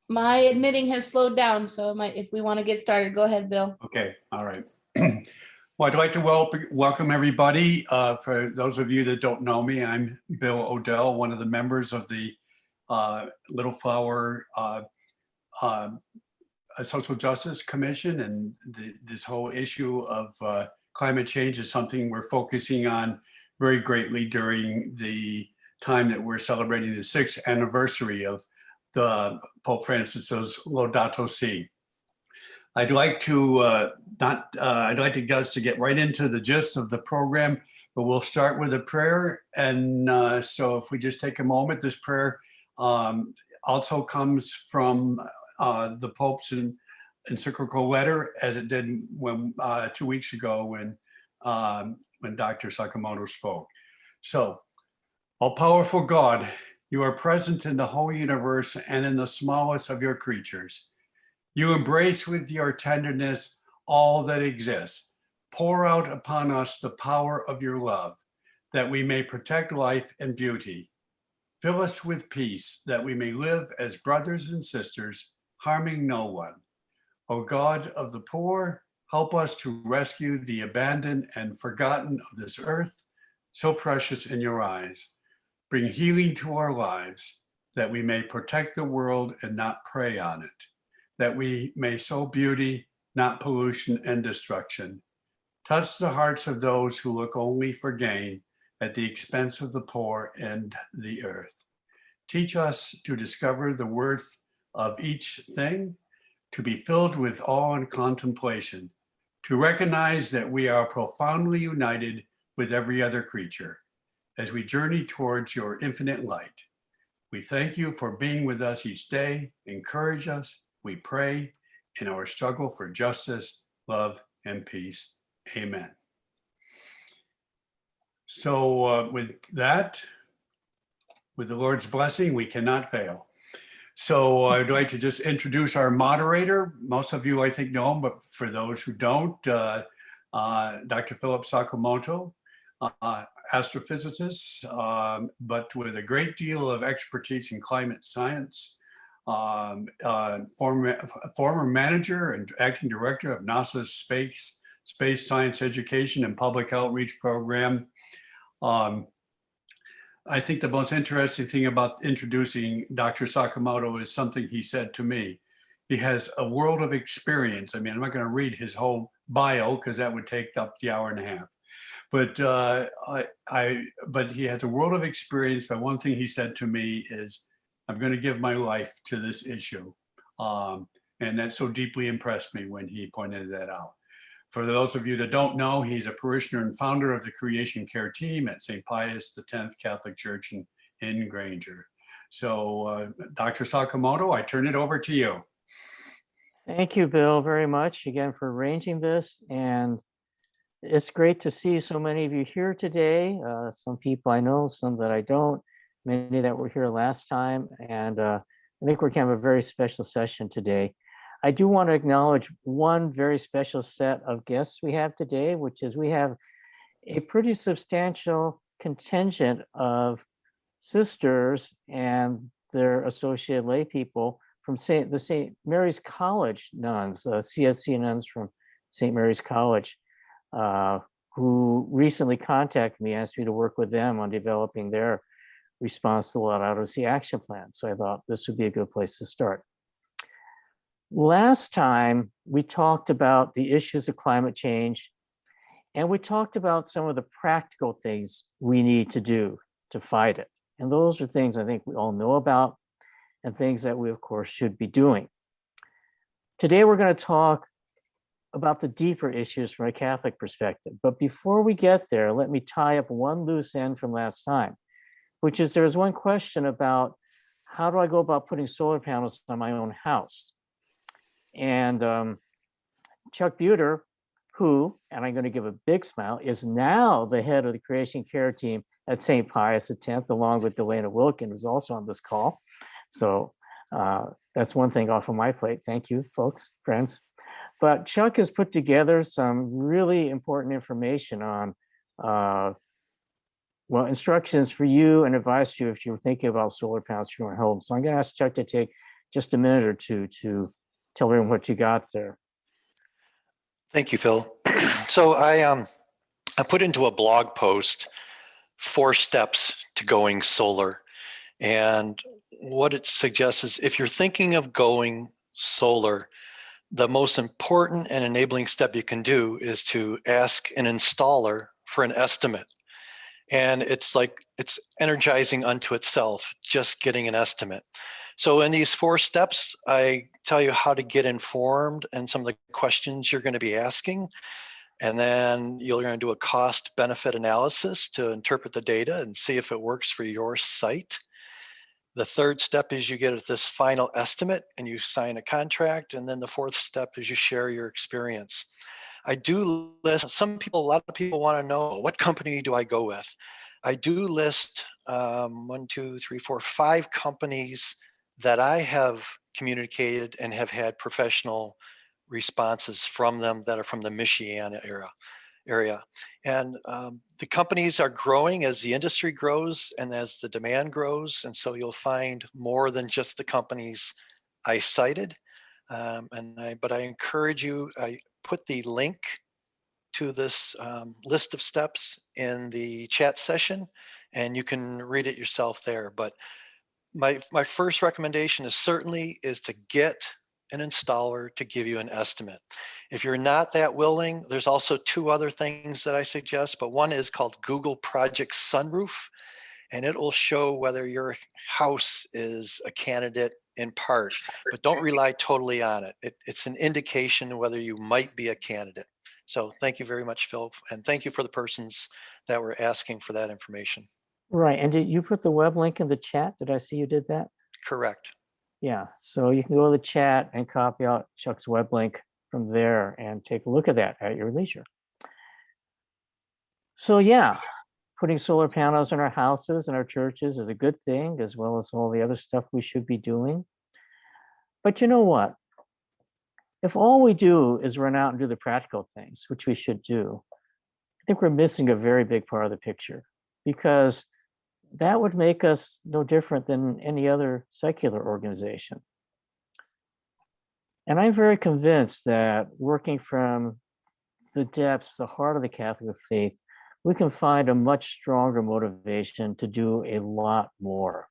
My admitting has slowed down, so if we want to get started, go ahead, Bill. Okay, all right. Well, I'd like to welcome everybody. For those of you that don't know me, I'm Bill Odell, one of the members of the Little Flower Social Justice Commission, and this whole issue of climate change is something we're focusing on very greatly during the time that we're celebrating the 6th anniversary of the Pope Francis's Laudato Si. I'd like to get us to get right into the gist of the program, but we'll start with a prayer. And so if we just take a moment, this prayer also comes from the Pope's encyclical letter, as it did when 2 weeks ago when Dr. Sakimoto spoke. So, all-powerful God, you are present in the whole universe and in the smallest of your creatures. You embrace with your tenderness all that exists. Pour out upon us the power of your love, that we may protect life and beauty. Fill us with peace, that we may live as brothers and sisters, harming no one. O God of the poor, help us to rescue the abandoned and forgotten of this earth, so precious in your eyes. Bring healing to our lives, that we may protect the world and not prey on it, that we may sow beauty, not pollution and destruction. Touch the hearts of those who look only for gain at the expense of the poor and the earth. Teach us to discover the worth of each thing, to be filled with awe and contemplation, to recognize that we are profoundly united with every other creature as we journey towards your infinite light. We thank you for being with us each day. Encourage us, we pray, in our struggle for justice, love, and peace. Amen. So with that, with the Lord's blessing, we cannot fail. So I'd like to just introduce our moderator. Most of you, I think, know him, but for those who don't, Dr. Philip Sakimoto, astrophysicist, but with a great deal of expertise in climate science, former manager and acting director of NASA's Space Science Education and Public Outreach Program. I think the most interesting thing about introducing Dr. Sakimoto is something he said to me. He has a world of experience. I mean, I'm not going to read his whole bio because that would take up the hour and a half. But but he has a world of experience. But one thing he said to me is, I'm going to give my life to this issue. And that so deeply impressed me when he pointed that out. For those of you that don't know, he's a parishioner and founder of the Creation Care Team at St. Pius X Catholic Church in Granger. So Dr. Sakimoto, I turn it over to you. Thank you, Bill, very much again for arranging this. And it's great to see so many of you here today. Some people I know, some that I don't, many that were here last time. And I think we're going to have a very special session today. I do want to acknowledge one very special set of guests we have today, which is we have a pretty substantial contingent of sisters and their associated lay people from the St. Mary's College nuns, CSC nuns from St. Mary's College, who recently contacted me, asked me to work with them on developing their response to the Laudato Si action plan. So I thought this would be a good place to start. Last time, we talked about the issues of climate change, and we talked about some of the practical things we need to do to fight it. And those are things I think we all know about and things that we, of course, should be doing. Today, we're going to talk about the deeper issues from a Catholic perspective. But before we get there, let me tie up one loose end from last time, which is there was one question about how do I go about putting solar panels on my own house? And Chuck Buter, who, and I'm going to give a big smile, is now the head of the Creation Care Team at St. Pius X, along with Delana Wilkin, who's also on this call. So that's one thing off of my plate. Thank you, folks, friends. But Chuck has put together some really important information on Well, instructions for you and advice to you if you're thinking about solar panels for your home. So I'm going to ask Chuck to take just a minute or two to tell everyone what you got there. Thank you, Phil. So I put into a blog post 4 steps to going solar. And what it suggests is if you're thinking of going solar, the most important and enabling step you can do is to ask an installer for an estimate. And it's energizing unto itself, just getting an estimate. So in these 4 steps, I tell you how to get informed and some of the questions you're going to be asking. And then you're going to do a cost benefit analysis to interpret the data and see if it works for your site. The 3rd step is you get this final estimate and you sign a contract. And then the 4th step is you share your experience. I do list a lot of people want to know, what company do I go with? I do list 1, 2, 3, 4, 5 companies that I have communicated and have had professional responses from them that are from the Michiana area. And the companies are growing as the industry grows and as the demand grows. And so you'll find more than just the companies I cited. But I encourage you, I put the link to this list of steps in the chat session, and you can read it yourself there. But my first recommendation is certainly to get an installer to give you an estimate. If you're not that willing, there's also 2 other things that I suggest, but one is called Google Project Sunroof, and it will show whether your house is a candidate in part, but don't rely totally on it. It's an indication whether you might be a candidate. So thank you very much, Phil, and thank you for the persons that were asking for that information. Right, and did you put the web link in the chat? Did I see you did that? Correct. Yeah, so you can go to the chat and copy out Chuck's web link from there and take a look at that at your leisure. So yeah, putting solar panels on our houses and our churches is a good thing, as well as all the other stuff we should be doing. But you know what? If all we do is run out and do the practical things, which we should do, I think we're missing a very big part of the picture, because that would make us no different than any other secular organization. And I'm very convinced that working from the depths, the heart of the Catholic faith, we can find a much stronger motivation to do a lot more.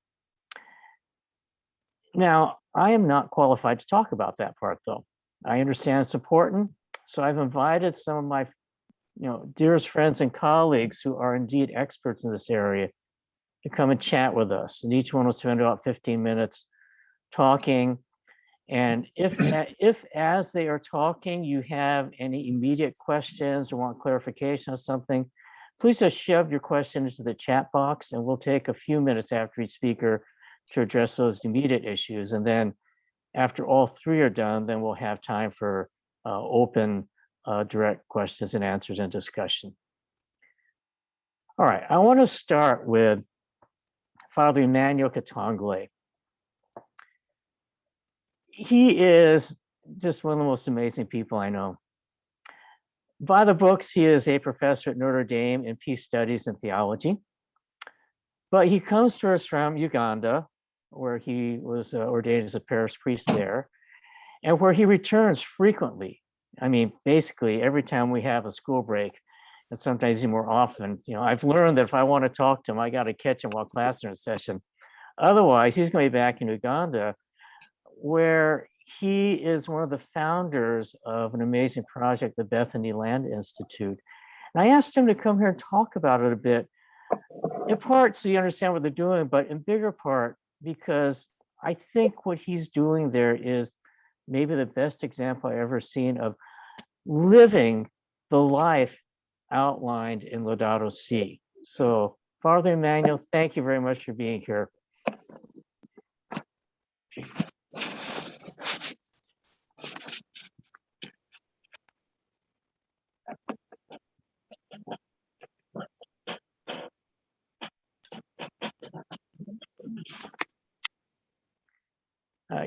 Now, I am not qualified to talk about that part, though. I understand it's important, so I've invited some of my dearest friends and colleagues who are indeed experts in this area to come and chat with us. And each one will spend about 15 minutes talking. And if as they are talking, you have any immediate questions or want clarification of something, please just shove your question into the chat box, and we'll take a few minutes after each speaker to address those immediate issues. And then after all 3 are done, then we'll have time for open, direct questions and answers and discussion. All right, I want to start with Father Emmanuel Katongole. He is just one of the most amazing people I know. By the books, he is a professor at Notre Dame in Peace Studies and Theology. But he comes to us from Uganda, where he was ordained as a parish priest there, and where he returns frequently. I mean, basically every time we have a school break, and sometimes even more often. I've learned that if I want to talk to him, I got to catch him while class is in session. Otherwise, he's going to be back in Uganda, where he is one of the founders of an amazing project, the Bethany Land Institute. And I asked him to come here and talk about it a bit, in part so you understand what they're doing, but in bigger part because I think what he's doing there is maybe the best example I've ever seen of living the life outlined in Laudato Si. So, Father Emmanuel, thank you very much for being here.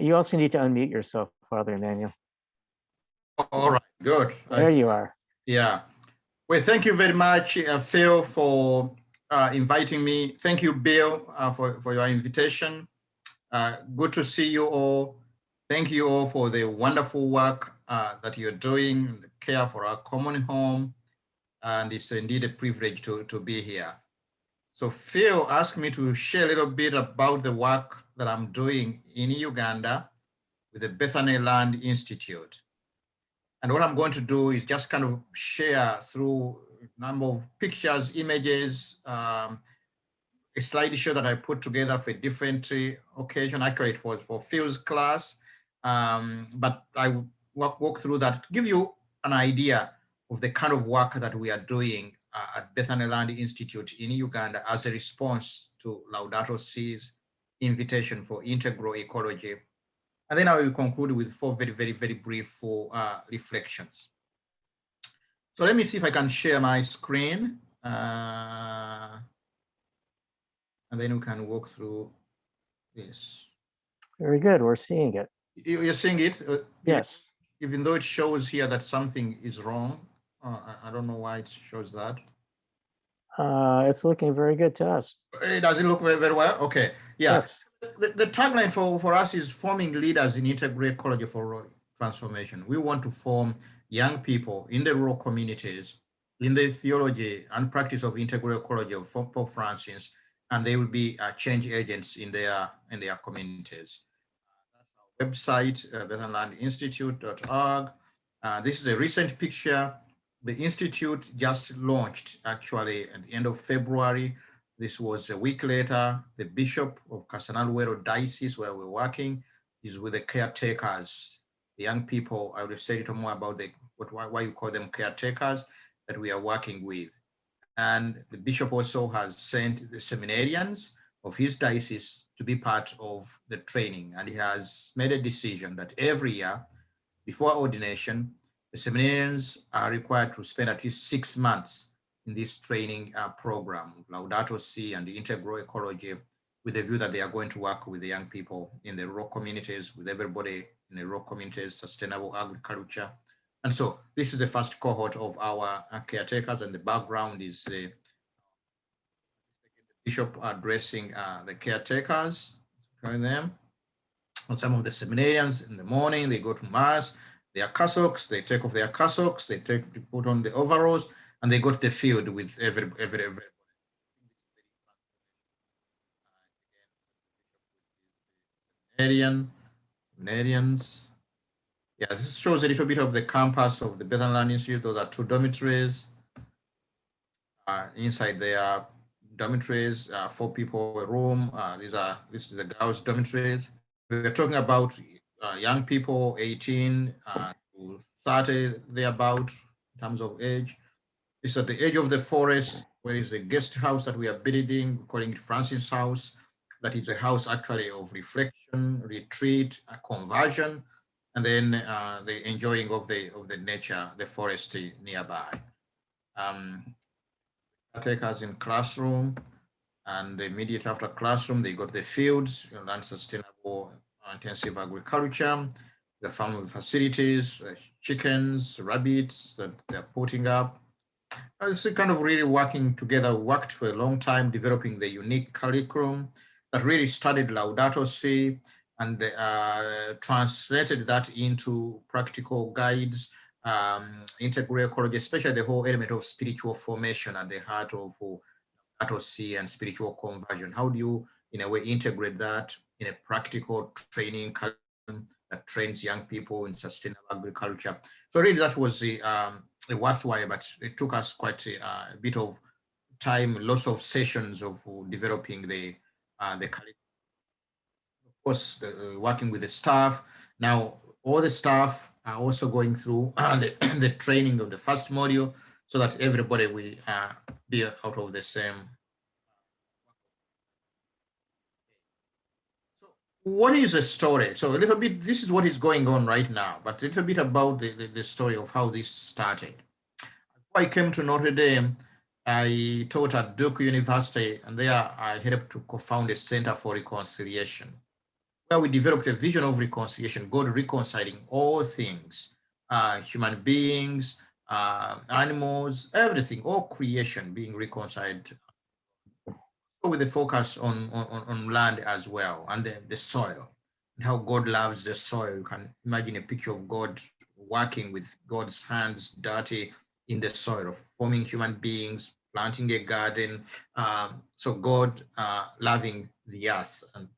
You also need to unmute yourself, Father Emmanuel. All right, good. There you are. Yeah. Well, thank you very much, Phil, for inviting me. Thank you, Bill, for your invitation. Good to see you all. Thank you all for the wonderful work that you're doing, the care for our common home. And it's indeed a privilege to be here. So Phil asked me to share a little bit about the work that I'm doing in Uganda with the Bethany Land Institute. And what I'm going to do is just kind of share through a number of pictures, images, a slideshow that I put together for a different occasion. Actually, it was for Phil's class, but I walk through that to give you an idea of the kind of work that we are doing at Bethany Land Institute in Uganda as a response to Laudato Si's invitation for integral ecology. And then I will conclude with 4 very, very, very brief reflections. So let me see if I can share my screen. And then we can walk through this. Very good. We're seeing it. You're seeing it? Yes. Even though it shows here that something is wrong. I don't know why it shows that. It's looking very good to us. Does it look very, very well? Okay. Yeah. Yes. The tagline for us is forming leaders in integral ecology for rural transformation. We want to form young people in the rural communities in the theology and practice of integral ecology of Pope Francis, and they will be change agents in their communities. That's our website, bethanylandinstitute.org. This is a recent picture. The Institute just launched actually at the end of February. This was a week later. The Bishop of Kasanaluero Diocese, where we're working, is with the caretakers, the young people. I will say a little more about why you call them caretakers that we are working with. And the Bishop also has sent the seminarians of his diocese to be part of the training. And he has made a decision that every year before ordination, the seminarians are required to spend at least 6 months in this training program, Laudato Si and the integral ecology, with the view that they are going to work with the young people in the rural communities, with everybody in the rural communities, sustainable agriculture. And so this is the first cohort of our caretakers, and the background is the Bishop addressing the caretakers, showing them. And some of the seminarians in the morning, they go to Mass, their cassocks, they take off their cassocks, they put on the overalls, and they go to the field with everybody. Seminarians. Yeah, this shows a little bit of the campus of the Bethany Land Institute. Those are 2 dormitories. Inside there are dormitories, 4 people a room. This is the girls' dormitories. We're talking about young people, 18 to 30, thereabout in terms of age. It's at the edge of the forest, where is a guest house that we are building, calling it Francis House. That is a house actually of reflection, retreat, conversion, and then the enjoying of the nature, the forest nearby. Take us in classroom, and immediately after classroom, they go to the fields, learn sustainable intensive agriculture, the farming facilities, chickens, rabbits that they're putting up. It's kind of really working together, worked for a long time, developing the unique curriculum that really studied Laudato Si and translated that into practical guides, integral ecology, especially the whole element of spiritual formation at the heart of Laudato Si and spiritual conversion. How do you, in a way, integrate that in a practical training curriculum that trains young people in sustainable agriculture? So really that was worthwhile, but it took us quite a bit of time, lots of sessions of developing the curriculum. Of course, working with the staff. Now, all the staff are also going through the training of the first module, so that everybody will be out of the same. So what is the story? So a little bit, this is what is going on right now, but a little bit about the story of how this started. Before I came to Notre Dame, I taught at Duke University, and there I helped to co-found a Center for Reconciliation, where we developed a vision of reconciliation, God reconciling all things, human beings, animals, everything, all creation being reconciled with the focus on land as well, and the soil, and how God loves the soil. You can imagine a picture of God working with God's hands dirty in the soil, forming human beings, planting a garden. So God loving the earth and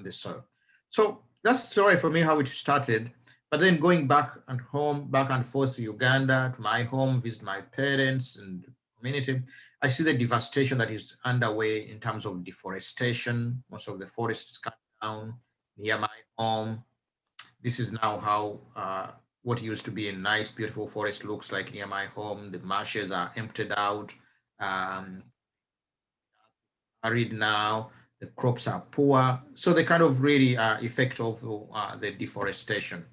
the soil. So that's the story for me, how it started. But then going back and home, back and forth to Uganda, to my home, visit my parents and community, I see the devastation that is underway in terms of deforestation. Most of the forests cut down near my home. This is now how what used to be a nice, beautiful forest looks like near my home. The marshes are emptied out, arid now. The crops are poor. So the kind of really effect of the deforestation.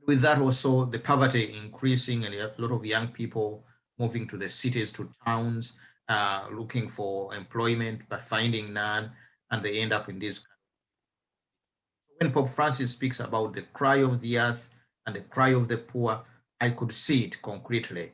With that also the poverty increasing and a lot of young people moving to the cities, to towns, looking for employment, but finding none, and they end up in this. When Pope Francis speaks about the cry of the earth and the cry of the poor, I could see it concretely.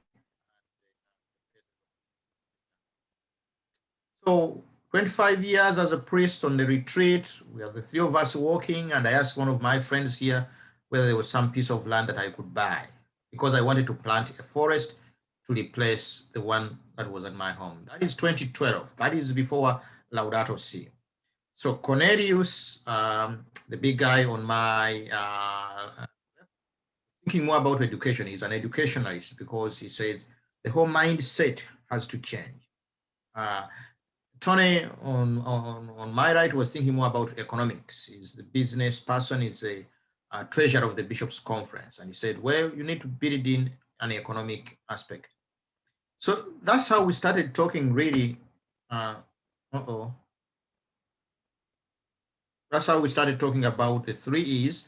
So 25 years as a priest on the retreat, we have the three of us walking, and I asked one of my friends here whether there was some piece of land that I could buy, because I wanted to plant a forest to replace the one that was at my home. That is 2012. That is before Laudato Si. So Cornelius, the big guy on my, thinking more about education, he's an educationalist, because he says the whole mindset has to change. Tony on my right was thinking more about economics. He's the business person, he's the treasurer of the Bishops' Conference. And he said, well, you need to build in an economic aspect. So that's how we started talking really. That's how we started talking about the 3 E's: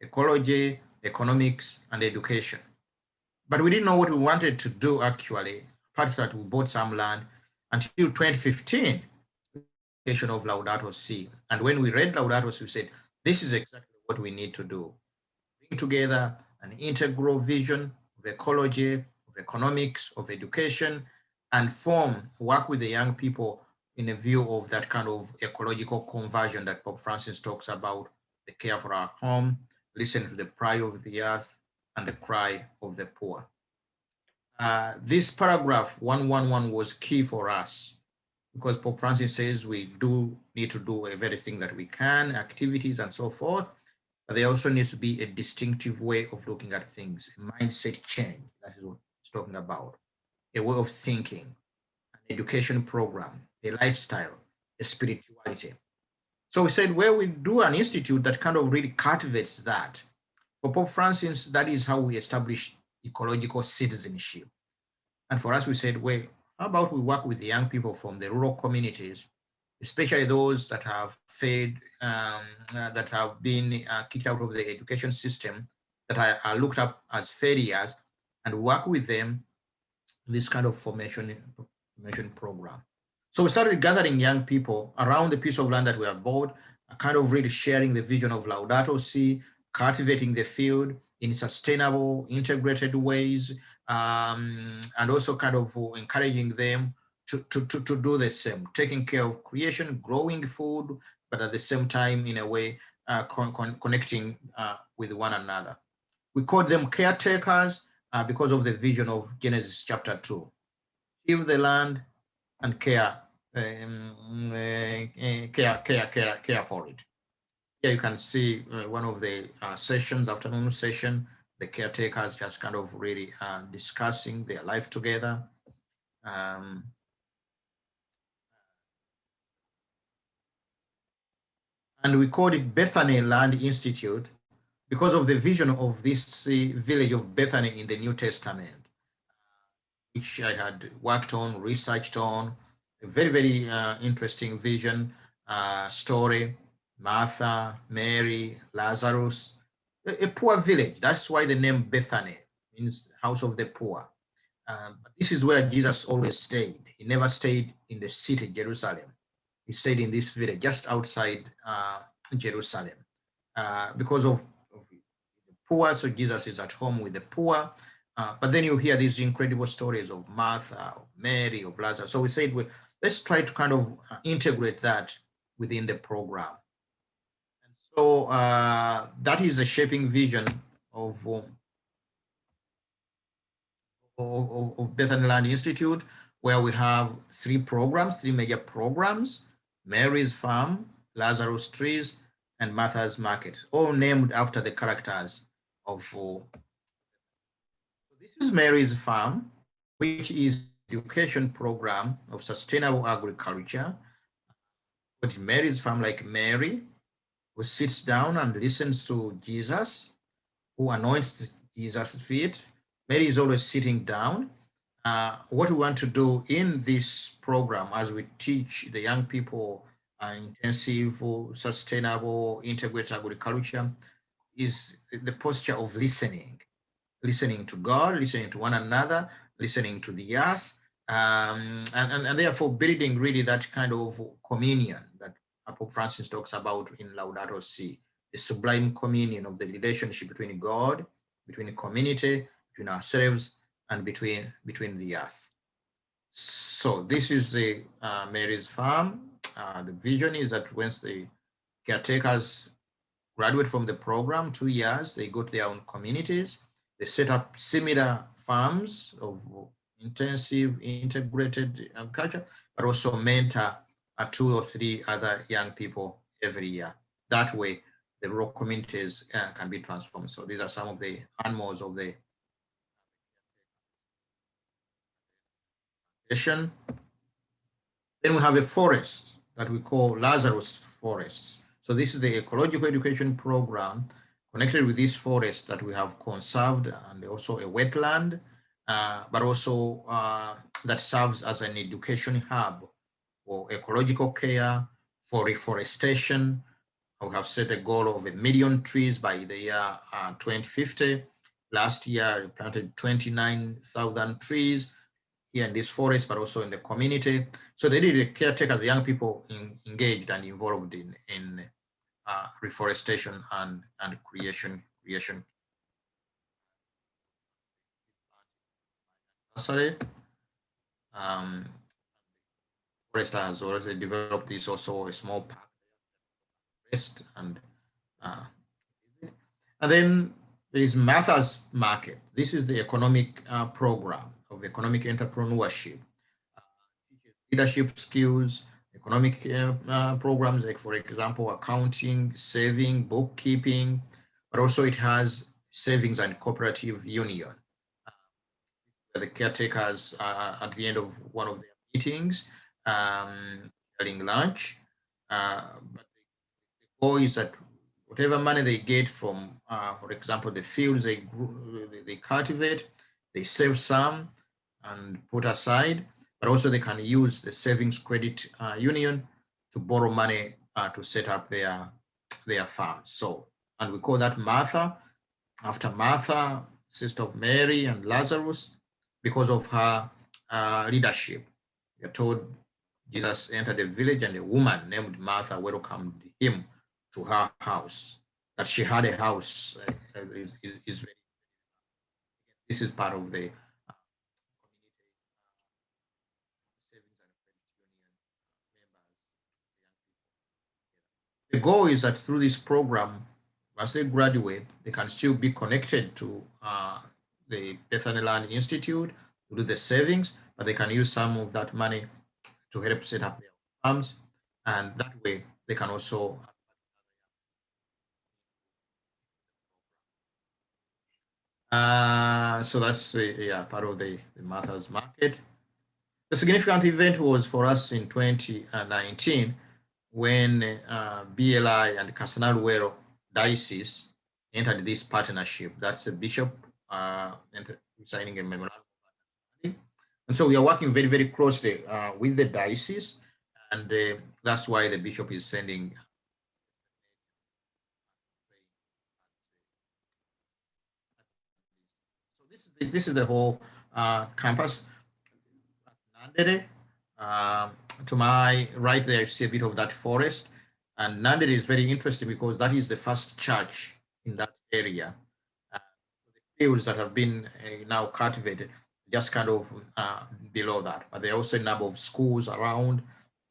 ecology, economics, and education. But we didn't know what we wanted to do actually. Apart from that, we bought some land until 2015, of Laudato Si. And when we read Laudato Si, we said, this is exactly what we need to do. Bring together an integral vision of ecology, of economics, of education, and work with the young people in a view of that kind of ecological conversion that Pope Francis talks about, the care for our home, listen to the cry of the earth, and the cry of the poor. This paragraph 111 was key for us, because Pope Francis says we do need to do everything that we can, activities and so forth, but there also needs to be a distinctive way of looking at things, a mindset change. That is what he's talking about, a way of thinking, an education program, a lifestyle, a spirituality. So we said, well, we do an institute that kind of really cultivates that. For Pope Francis, that is how we establish ecological citizenship. And for us, we said, well, how about we work with the young people from the rural communities, especially those that have failed, that have been kicked out of the education system, that are looked up as failures, and work with them this kind of formation program. So we started gathering young people around the piece of land that we have bought, kind of really sharing the vision of Laudato Si, cultivating the field in sustainable, integrated ways, and also kind of encouraging them to do the same, taking care of creation, growing food, but at the same time, in a way, connecting with one another. We call them caretakers because of the vision of Genesis chapter 2. Give the land and care for it. Here you can see one of the sessions, afternoon session, the caretakers just kind of really discussing their life together. And we called it Bethany Land Institute because of the vision of this village of Bethany in the New Testament, which I had worked on, researched on. A very, very interesting vision, story. Martha, Mary, Lazarus, a poor village. That's why the name Bethany means house of the poor. But this is where Jesus always stayed. He never stayed in the city, Jerusalem. He stayed in this village just outside Jerusalem because of the poor. So Jesus is at home with the poor. But then you hear these incredible stories of Martha, of Mary, of Lazarus. So we said, let's try to kind of integrate that within the program. And so that is a shaping vision of Bethany Land Institute, where we have three major programs: Mary's Farm, Lazarus Trees, and Martha's Market, all named after the characters of. This is Mary's Farm, which is education program of sustainable agriculture. But Mary's Farm, like Mary, who sits down and listens to Jesus, who anoints Jesus' feet. Mary is always sitting down. What we want to do in this program, as we teach the young people intensive, sustainable, integrated agriculture, is the posture of listening to God, listening to one another, listening to the earth, and therefore building really that kind of communion that Pope Francis talks about in Laudato Si, the sublime communion of the relationship between God, between the community, between ourselves, and between the earth. So this is the Mary's Farm. The vision is that once the caretakers graduate from the program, 2 years, they go to their own communities. They set up similar farms of intensive, integrated agriculture, but also mentor 2 or 3 other young people every year. That way, the rural communities can be transformed. So these are some of the animals of the plantation. Then we have a forest that we call Lazarus forests. So this is the ecological education program connected with this forest that we have conserved, and also a wetland, but also that serves as an education hub for ecological care, for reforestation. We have set a goal of 1 million trees by the year 2050. Last year, we planted 29,000 trees here in this forest, but also in the community. So they did a caretaker, the young people engaged and involved in reforestation and creation. Nursery. Forest has already developed this also a small park and then there is Martha's Market. This is the economic program of economic entrepreneurship, leadership skills, economic programs like, for example, accounting, saving, bookkeeping, but also it has savings and cooperative union. The caretakers at the end of one of their meetings, during lunch, but the goal is that whatever money they get from, for example, the fields they cultivate, they save some and put aside, but also they can use the savings credit union to borrow money to set up their farms. So, and we call that Martha, after Martha, sister of Mary and Lazarus, because of her leadership. We are told Jesus entered the village and a woman named Martha welcomed him to her house. That she had a house this is part of the The goal is that through this program, as they graduate, they can still be connected to the Bethany Land Institute to do the savings, but they can use some of that money to help set up their farms, and that way they can also so that's part of the Martha's Market. The significant event was for us in 2019 when BLI and Casanal Diocese entered this partnership. That's a bishop signing a memorandum. And so we are working very, very closely with the diocese, and that's why the bishop is sending. So this is the whole campus. Nandere, to my right there, you see a bit of that forest. And Nandere is very interesting because that is the first church in that area. The fields that have been now cultivated, just kind of below that. But there are also a number of schools around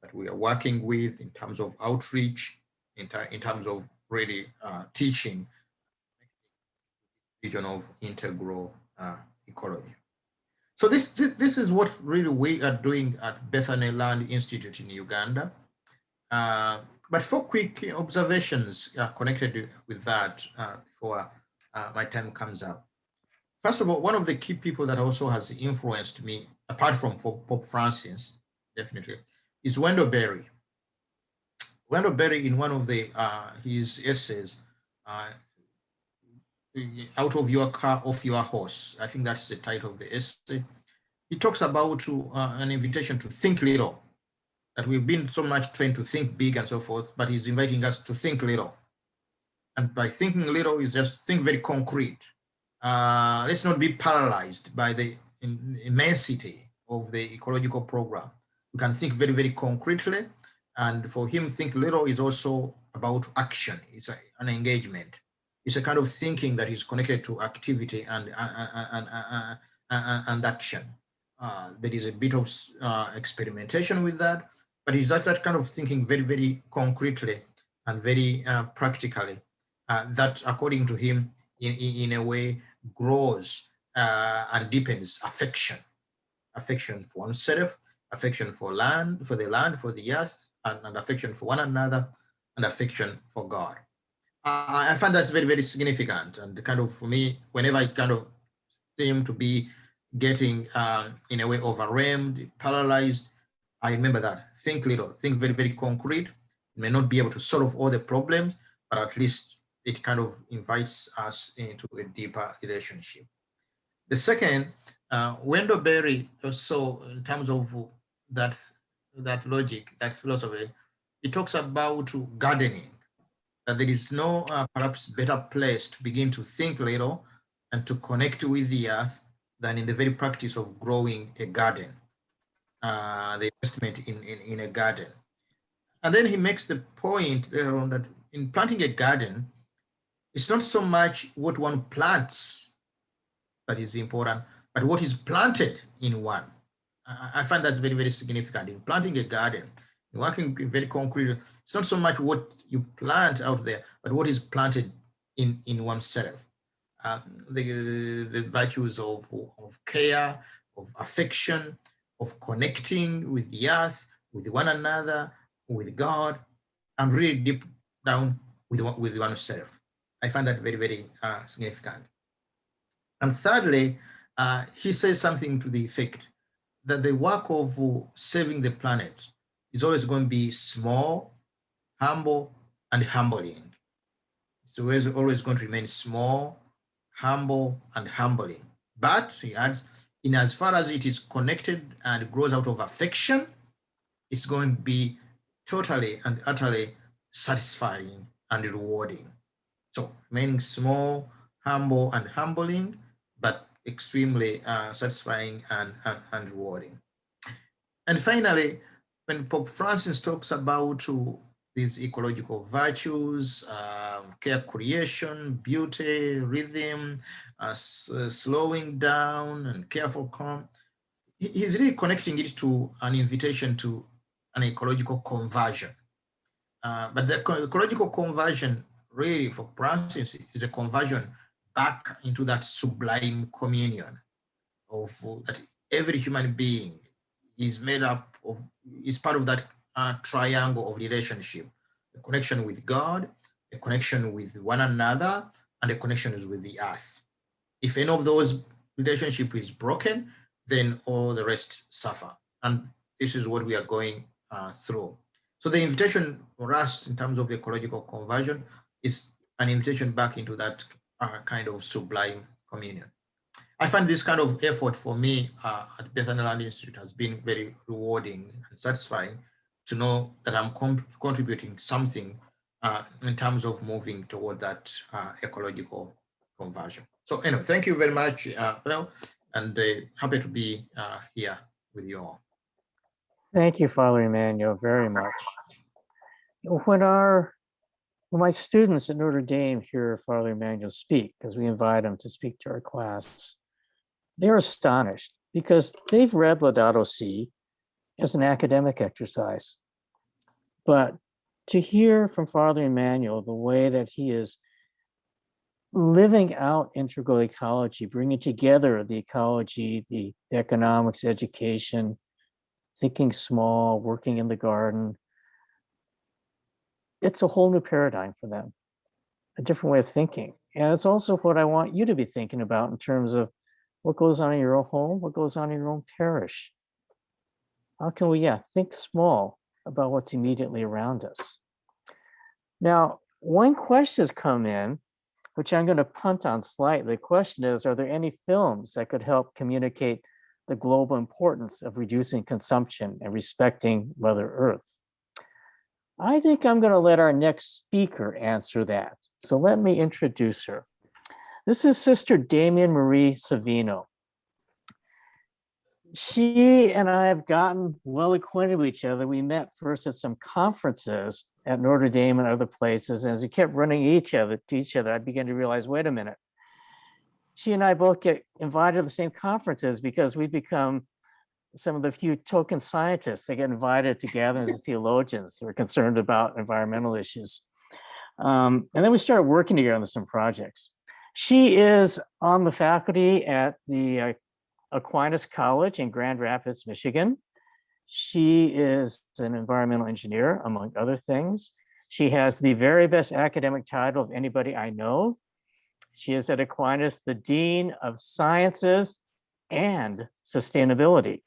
that we are working with in terms of outreach, in terms of really teaching vision of integral ecology. So this is what really we are doing at Bethany Land Institute in Uganda. But 4 quick observations connected with that before my time comes up. First of all, one of the key people that also has influenced me, apart from Pope Francis, definitely, is Wendell Berry. Wendell Berry, in one of his essays, Out of Your Car, Off Your Horse, I think that's the title of the essay, he talks about an invitation to think little, that we've been so much trained to think big and so forth, but he's inviting us to think little. And by thinking little, is just think very concrete. Let's not be paralyzed by the immensity of the ecological program. We can think very, very concretely. And for him, think little is also about action. It's an engagement. It's a kind of thinking that is connected to activity and action. There is a bit of experimentation with that, but it's that kind of thinking very, very concretely and very practically that, according to him, in a way, grows and deepens affection for oneself, affection for land, for the earth, and affection for one another, and affection for God. I find that's very, very significant, and kind of, for me, whenever I kind of seem to be getting in a way overwhelmed, paralyzed, I remember that. Think little, think very, very concrete. You may not be able to solve all the problems, but at least it kind of invites us into a deeper relationship. The second, Wendell Berry also, in terms of that logic, that philosophy, he talks about gardening, that there is no perhaps better place to begin to think little and to connect with the earth than in the very practice of growing a garden, the investment in a garden. And then he makes the point that in planting a garden, it's not so much what one plants that is important, but what is planted in one. I find that's very, very significant. In planting a garden, working very concrete, it's not so much what you plant out there, but what is planted in oneself. The virtues of care, of affection, of connecting with the earth, with one another, with God, and really deep down with oneself. I find that very, very significant. And thirdly, he says something to the effect that the work of saving the planet is always going to be small, humble, and humbling. It's always going to remain small, humble, and humbling. But, he adds, in as far as it is connected and grows out of affection, it's going to be totally and utterly satisfying and rewarding. So, remaining small, humble, and humbling, but extremely satisfying and rewarding. And finally, when Pope Francis talks about these ecological virtues, care creation, beauty, rhythm, slowing down, and careful calm, he's really connecting it to an invitation to an ecological conversion. But the ecological conversion, really, for Francis, is a conversion back into that sublime communion of that every human being is made up of, is part of that triangle of relationship: the connection with God, the connection with one another, and the connections with the earth. If any of those relationship is broken, then all the rest suffer. And this is what we are going through. So the invitation for us in terms of ecological conversion is an invitation back into that kind of sublime communion. I find this kind of effort for me at Bethany Land Institute has been very rewarding and satisfying to know that I'm contributing something in terms of moving toward that ecological conversion. So anyway, thank you very much, Phil, and happy to be here with you all. Thank you, Father Emmanuel, very much. When our When my students at Notre Dame hear Father Emmanuel speak, because we invite him to speak to our class, they're astonished because they've read Laudato Si as an academic exercise. But to hear from Father Emmanuel the way that he is living out integral ecology, bringing together the ecology, the economics, education, thinking small, working in the garden, it's a whole new paradigm for them, a different way of thinking. And it's also what I want you to be thinking about in terms of what goes on in your own home, what goes on in your own parish. How can we, think small about what's immediately around us? Now, one question has come in, which I'm going to punt on slightly. The question is, are there any films that could help communicate the global importance of reducing consumption and respecting Mother Earth? I think I'm going to let our next speaker answer that. So let me introduce her. This is Sister Damien Marie Savino. She and I have gotten well acquainted with each other. We met first at some conferences at Notre Dame and other places. And as we kept running to each other, I began to realize, wait a minute. She and I both get invited to the same conferences because we become some of the few token scientists that get invited to gatherings of theologians who are concerned about environmental issues. And then we started working together on some projects. She is on the faculty at the Aquinas College in Grand Rapids, Michigan. She is an environmental engineer, among other things. She has the very best academic title of anybody I know. She is at Aquinas the Dean of Sciences and Sustainability.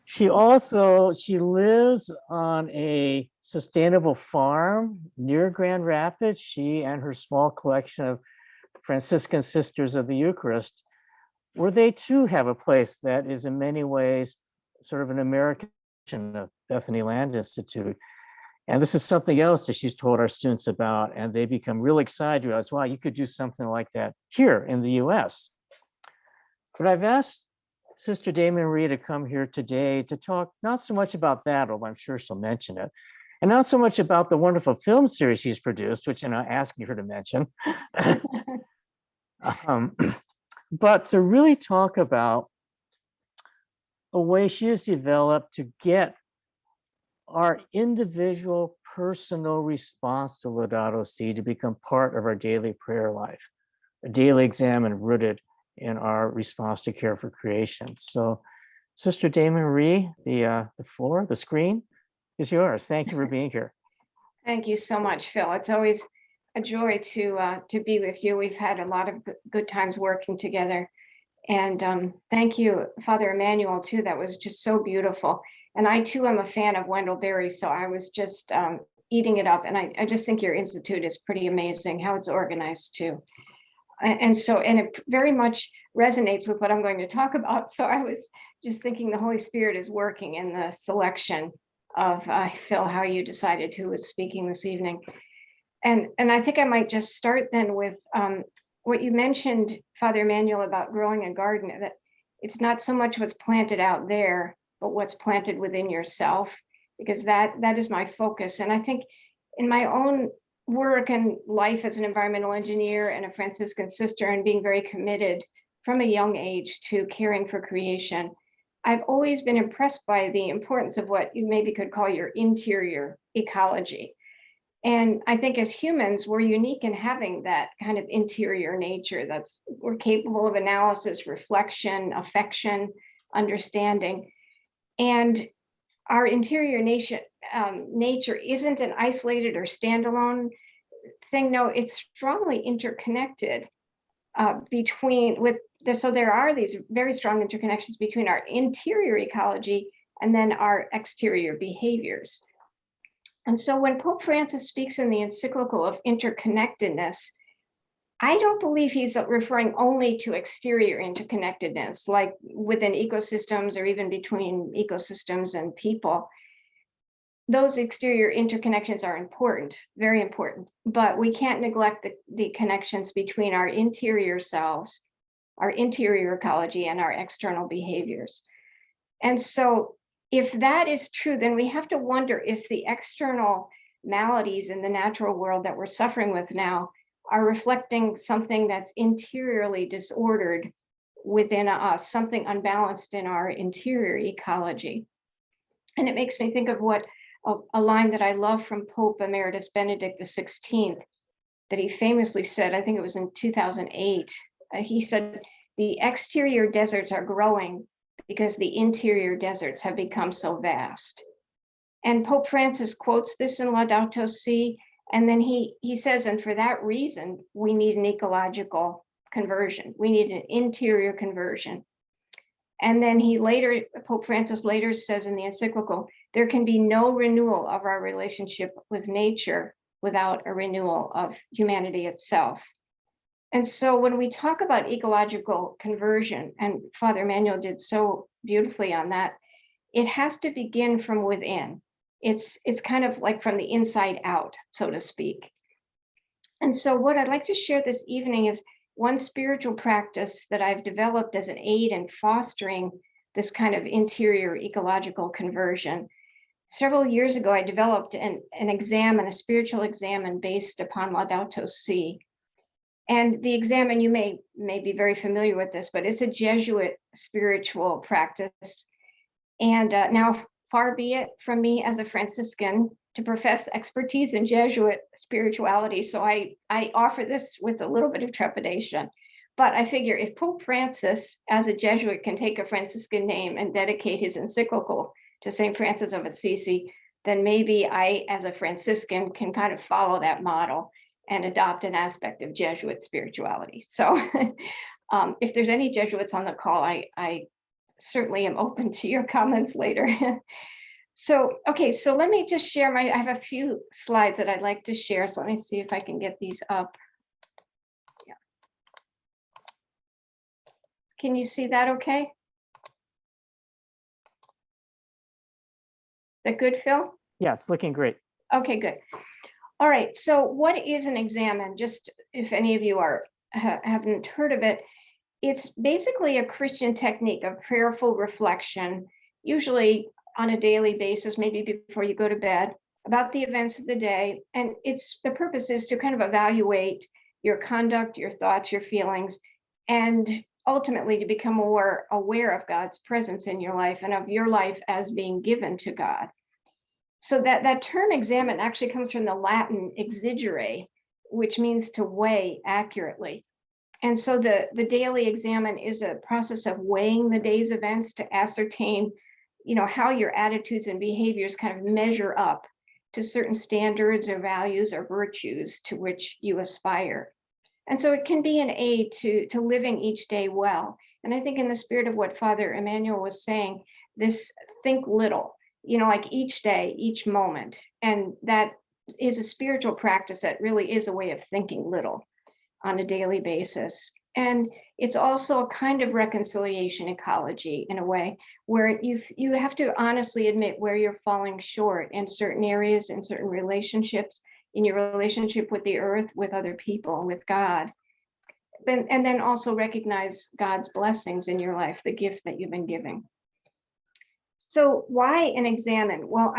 She lives on a sustainable farm near Grand Rapids. She and her small collection of Franciscan Sisters of the Eucharist, where they too have a place that is in many ways sort of an American of Bethany Land Institute. And this is something else that she's told our students about, and they become really excited to realize, wow, you could do something like that here in the US. But I've asked Sister Damien Marie to come here today to talk not so much about that, although I'm sure she'll mention it, and not so much about the wonderful film series she's produced, which I'm not asking her to mention, but to really talk about a way she has developed to get our individual personal response to Laudato Si to become part of our daily prayer life, a daily examen rooted in our response to care for creation. So, Sister Damien Marie, the floor, the screen is yours. Thank you for being here. Thank you so much, Phil. It's always a joy to be with you. We've had a lot of good times working together. And thank you, Father Emmanuel, too. That was just so beautiful. And I, too, am a fan of Wendell Berry. So I was just eating it up. And I just think your institute is pretty amazing, how it's organized, too. And it very much resonates with what I'm going to talk about. So I was just thinking the Holy Spirit is working in the selection of Phil, how you decided who was speaking this evening. And I think I might just start then with what you mentioned, Father Emmanuel, about growing a garden, that it's not so much what's planted out there, but what's planted within yourself, because that is my focus. And I think in my own work and life as an environmental engineer and a Franciscan sister, and being very committed from a young age to caring for creation, I've always been impressed by the importance of what you maybe could call your interior ecology. And I think as humans, we're unique in having that kind of interior nature. We're capable of analysis, reflection, affection, understanding. And our interior nature isn't an isolated or standalone thing. No, it's strongly interconnected so there are these very strong interconnections between our interior ecology and then our exterior behaviors. And so when Pope Francis speaks in the encyclical of interconnectedness, I don't believe he's referring only to exterior interconnectedness, like within ecosystems or even between ecosystems and people. Those exterior interconnections are important, very important, but we can't neglect the connections between our interior selves, our interior ecology, and our external behaviors. And so if that is true, then we have to wonder if the external maladies in the natural world that we're suffering with now are reflecting something that's interiorly disordered within us, something unbalanced in our interior ecology. And it makes me think of what a line that I love from Pope Emeritus Benedict XVI, that he famously said, I think it was in 2008, he said, the exterior deserts are growing because the interior deserts have become so vast. And Pope Francis quotes this in Laudato Si, and then he says, and for that reason, we need an ecological conversion. We need an interior conversion. And then Pope Francis later says in the encyclical, there can be no renewal of our relationship with nature without a renewal of humanity itself. And so when we talk about ecological conversion, and Father Emmanuel did so beautifully on that, it has to begin from within. It's kind of like from the inside out, so to speak. And so what I'd like to share this evening is one spiritual practice that I've developed as an aid in fostering this kind of interior ecological conversion. Several years ago, I developed an examen, a spiritual examen based upon Laudato Si. And the examen, you may be very familiar with this, but it's a Jesuit spiritual practice. And now far be it from me as a Franciscan to profess expertise in Jesuit spirituality. So I offer this with a little bit of trepidation. But I figure if Pope Francis, as a Jesuit, can take a Franciscan name and dedicate his encyclical to St. Francis of Assisi, then maybe I, as a Franciscan, can kind of follow that model and adopt an aspect of Jesuit spirituality. So if there's any Jesuits on the call, I certainly am open to your comments later. So, okay, so let me just share I have a few slides that I'd like to share. So let me see if I can get these up. Yeah. Can you see that okay? Is that good, Phil? Yeah, it's looking great. Okay, good. All right, so what is an examen? Just if any of you haven't heard of it, it's basically a Christian technique of prayerful reflection, usually on a daily basis, maybe before you go to bed, about the events of the day. And the purpose is to kind of evaluate your conduct, your thoughts, your feelings, and ultimately to become more aware of God's presence in your life and of your life as being given to God. So that term examen actually comes from the Latin exigere, which means to weigh accurately. And so the daily examen is a process of weighing the day's events to ascertain, how your attitudes and behaviors kind of measure up to certain standards or values or virtues to which you aspire. And so it can be an aid to living each day well. And I think in the spirit of what Father Emmanuel was saying, this think little, like each day, each moment. And that is a spiritual practice that really is a way of thinking little on a daily basis. And it's also a kind of reconciliation ecology in a way where you have to honestly admit where you're falling short in certain areas, in certain relationships, in your relationship with the earth, with other people, with God. And then also recognize God's blessings in your life, the gifts that you've been giving. So why an examen? Well,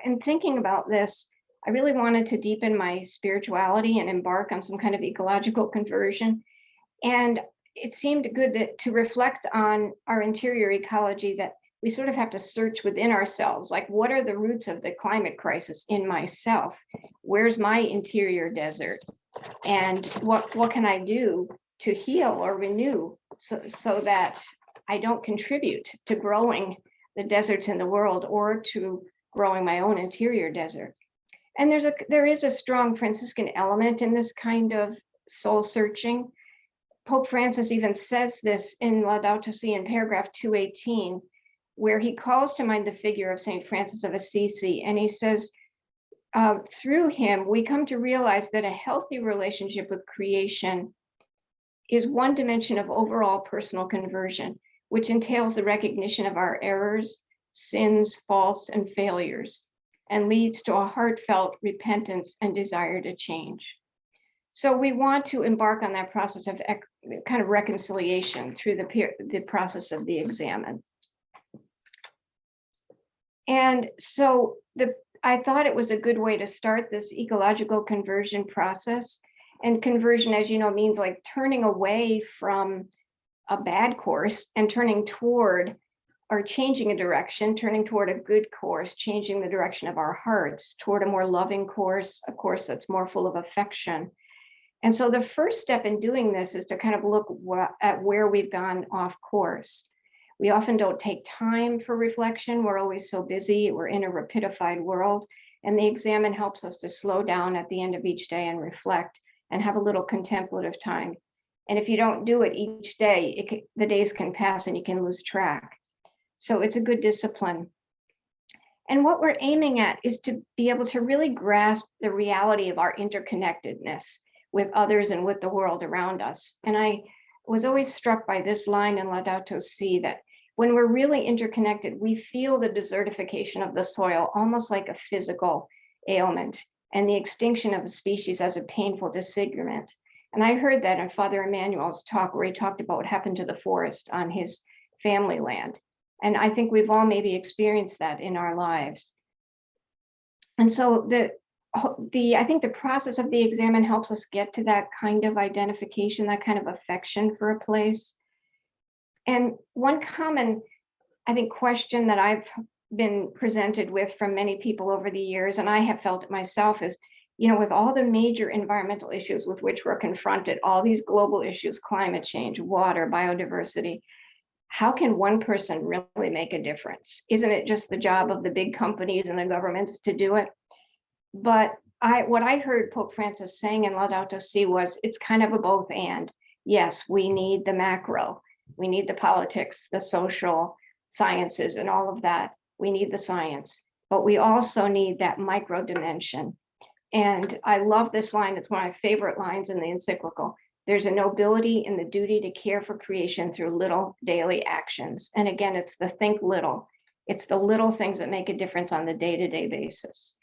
in thinking about this, I really wanted to deepen my spirituality and embark on some kind of ecological conversion. And it seemed good to reflect on our interior ecology, that we sort of have to search within ourselves, like what are the roots of the climate crisis in myself? Where's my interior desert? And what can I do to heal or renew so that I don't contribute to growing the deserts in the world or to growing my own interior desert? And there is a strong Franciscan element in this kind of soul searching. Pope Francis even says this in Laudato Si in paragraph 218, where he calls to mind the figure of St. Francis of Assisi. And he says, through him, we come to realize that a healthy relationship with creation is one dimension of overall personal conversion, which entails the recognition of our errors, sins, faults, and failures, and leads to a heartfelt repentance and desire to change. So we want to embark on that process of kind of reconciliation through the process of the examen. And so I thought it was a good way to start this ecological conversion process. And conversion, as you know, means like turning away from a bad course and turning toward, or changing a direction, turning toward a good course, changing the direction of our hearts toward a more loving course, a course that's more full of affection. And so the first step in doing this is to kind of look at where we've gone off course. We often don't take time for reflection. We're always so busy. We're in a rapidified world. And the Examen helps us to slow down at the end of each day and reflect and have a little contemplative time. And if you don't do it each day, the days can pass and you can lose track. So it's a good discipline. And what we're aiming at is to be able to really grasp the reality of our interconnectedness with others and with the world around us. And I was always struck by this line in Laudato Si, that when we're really interconnected, we feel the desertification of the soil almost like a physical ailment, and the extinction of a species as a painful disfigurement. And I heard that in Father Emmanuel's talk, where he talked about what happened to the forest on his family land. And I think we've all maybe experienced that in our lives. And so I think the process of the Examen helps us get to that kind of identification, that kind of affection for a place. And one common, I think, question that I've been presented with from many people over the years, and I have felt it myself, is, you know, with all the major environmental issues with which we're confronted, all these global issues, climate change, water, biodiversity, how can one person really make a difference? Isn't it just the job of the big companies and the governments to do it? But what I heard Pope Francis saying in Laudato Si was, it's kind of a both and. Yes, we need the macro. We need the politics, the social sciences, and all of that. We need the science, but we also need that micro dimension. And I love this line. It's one of my favorite lines in the encyclical. There's a nobility in the duty to care for creation through little daily actions. And again, it's the think little. It's the little things that make a difference on the day-to-day basis.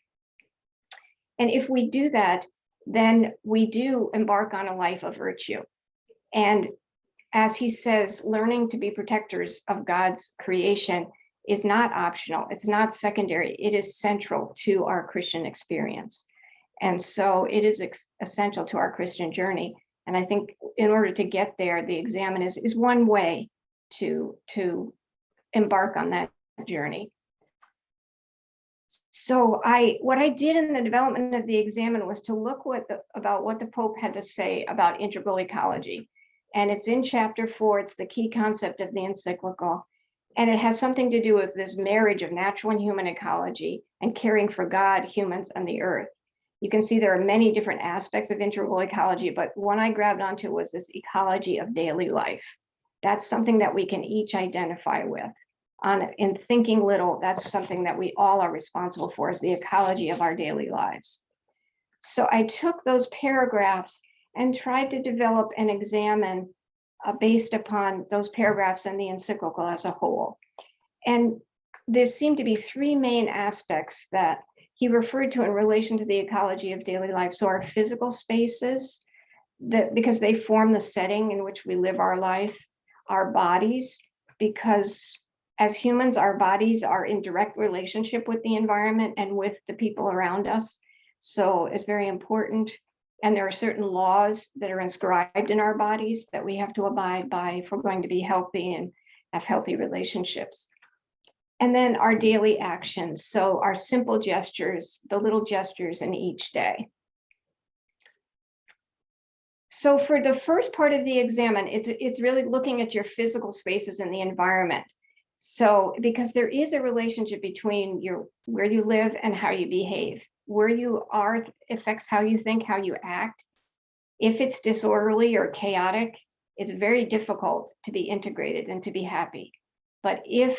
And if we do that, then we do embark on a life of virtue. And as he says, learning to be protectors of God's creation is not optional. It's not secondary. It is central to our Christian experience. And so it is essential to our Christian journey. And I think in order to get there, the Examen is one way to embark on that journey. So what I did in the development of the Examen was to look about what the Pope had to say about integral ecology. And it's in chapter 4, it's the key concept of the encyclical. And it has something to do with this marriage of natural and human ecology and caring for God, humans, and the earth. You can see there are many different aspects of integral ecology, but one I grabbed onto was this ecology of daily life. That's something that we can each identify with. In thinking little, that's something that we all are responsible for, is the ecology of our daily lives. So I took those paragraphs and tried to develop an Examen based upon those paragraphs in the encyclical as a whole. And there seemed to be three main aspects that he referred to in relation to the ecology of daily life. So our physical spaces, because they form the setting in which we live our life, our bodies, because as humans, our bodies are in direct relationship with the environment and with the people around us. So it's very important. And there are certain laws that are inscribed in our bodies that we have to abide by if we're going to be healthy and have healthy relationships. And then our daily actions. So our simple gestures, the little gestures in each day. So for the first part of the Examen, it's really looking at your physical spaces in the environment. So because there is a relationship between where you live and how you behave. Where you are affects how you think, how you act. If it's disorderly or chaotic, it's very difficult to be integrated and to be happy. But if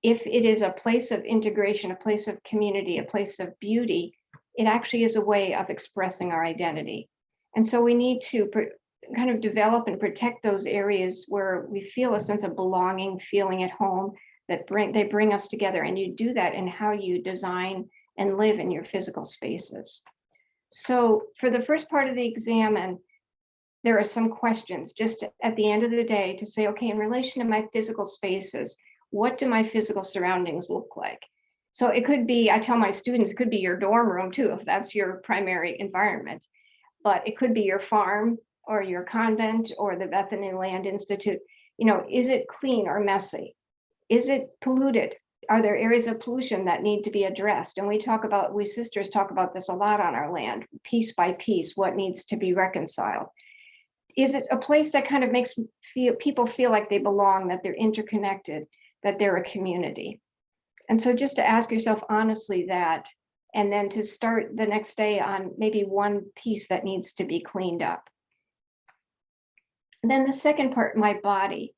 it is a place of integration, a place of community, a place of beauty, it actually is a way of expressing our identity. And so we need to kind of develop and protect those areas where we feel a sense of belonging, feeling at home, that they bring us together. And you do that in how you design and live in your physical spaces. So for the first part of the Examen, there are some questions just at the end of the day to say, okay, in relation to my physical spaces, what do my physical surroundings look like? So it could be, I tell my students, it could be your dorm room too, if that's your primary environment, but it could be your farm or your convent or the Bethany Land Institute. You know, is it clean or messy? Is it polluted? Are there areas of pollution that need to be addressed? And we sisters talk about this a lot on our land, piece by piece, what needs to be reconciled. Is it a place that kind of makes people feel like they belong, that they're interconnected, that they're a community? And so just to ask yourself honestly that, and then to start the next day on maybe one piece that needs to be cleaned up. And then the second part, my body.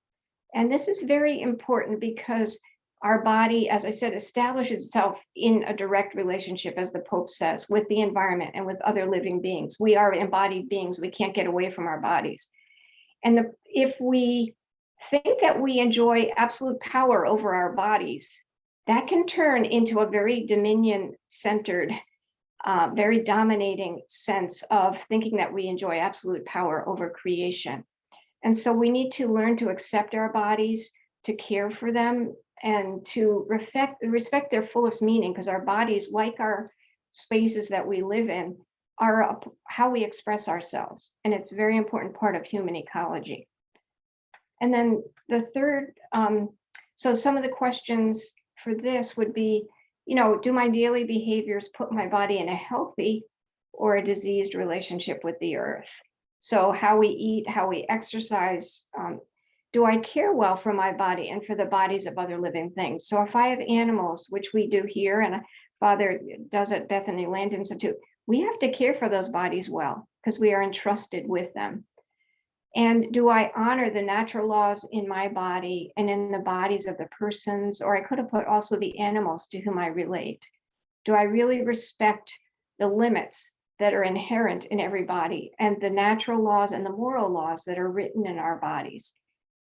And this is very important because our body, as I said, establishes itself in a direct relationship, as the Pope says, with the environment and with other living beings. We are embodied beings. We can't get away from our bodies. And if we think that we enjoy absolute power over our bodies, that can turn into a very dominion-centered, very dominating sense of thinking that we enjoy absolute power over creation. And so we need to learn to accept our bodies, to care for them, and to respect their fullest meaning, because our bodies, like our spaces that we live in, are how we express ourselves. And it's a very important part of human ecology. And then the third, so some of the questions for this would be, you know, do my daily behaviors put my body in a healthy or a diseased relationship with the earth? So how we eat, how we exercise, do I care well for my body and for the bodies of other living things? So if I have animals, which we do here, and Father does at Bethany Land Institute, we have to care for those bodies well, because we are entrusted with them. And do I honor the natural laws in my body and in the bodies of the persons, or I could have put also the animals to whom I relate? Do I really respect the limits that are inherent in every body and the natural laws and the moral laws that are written in our bodies?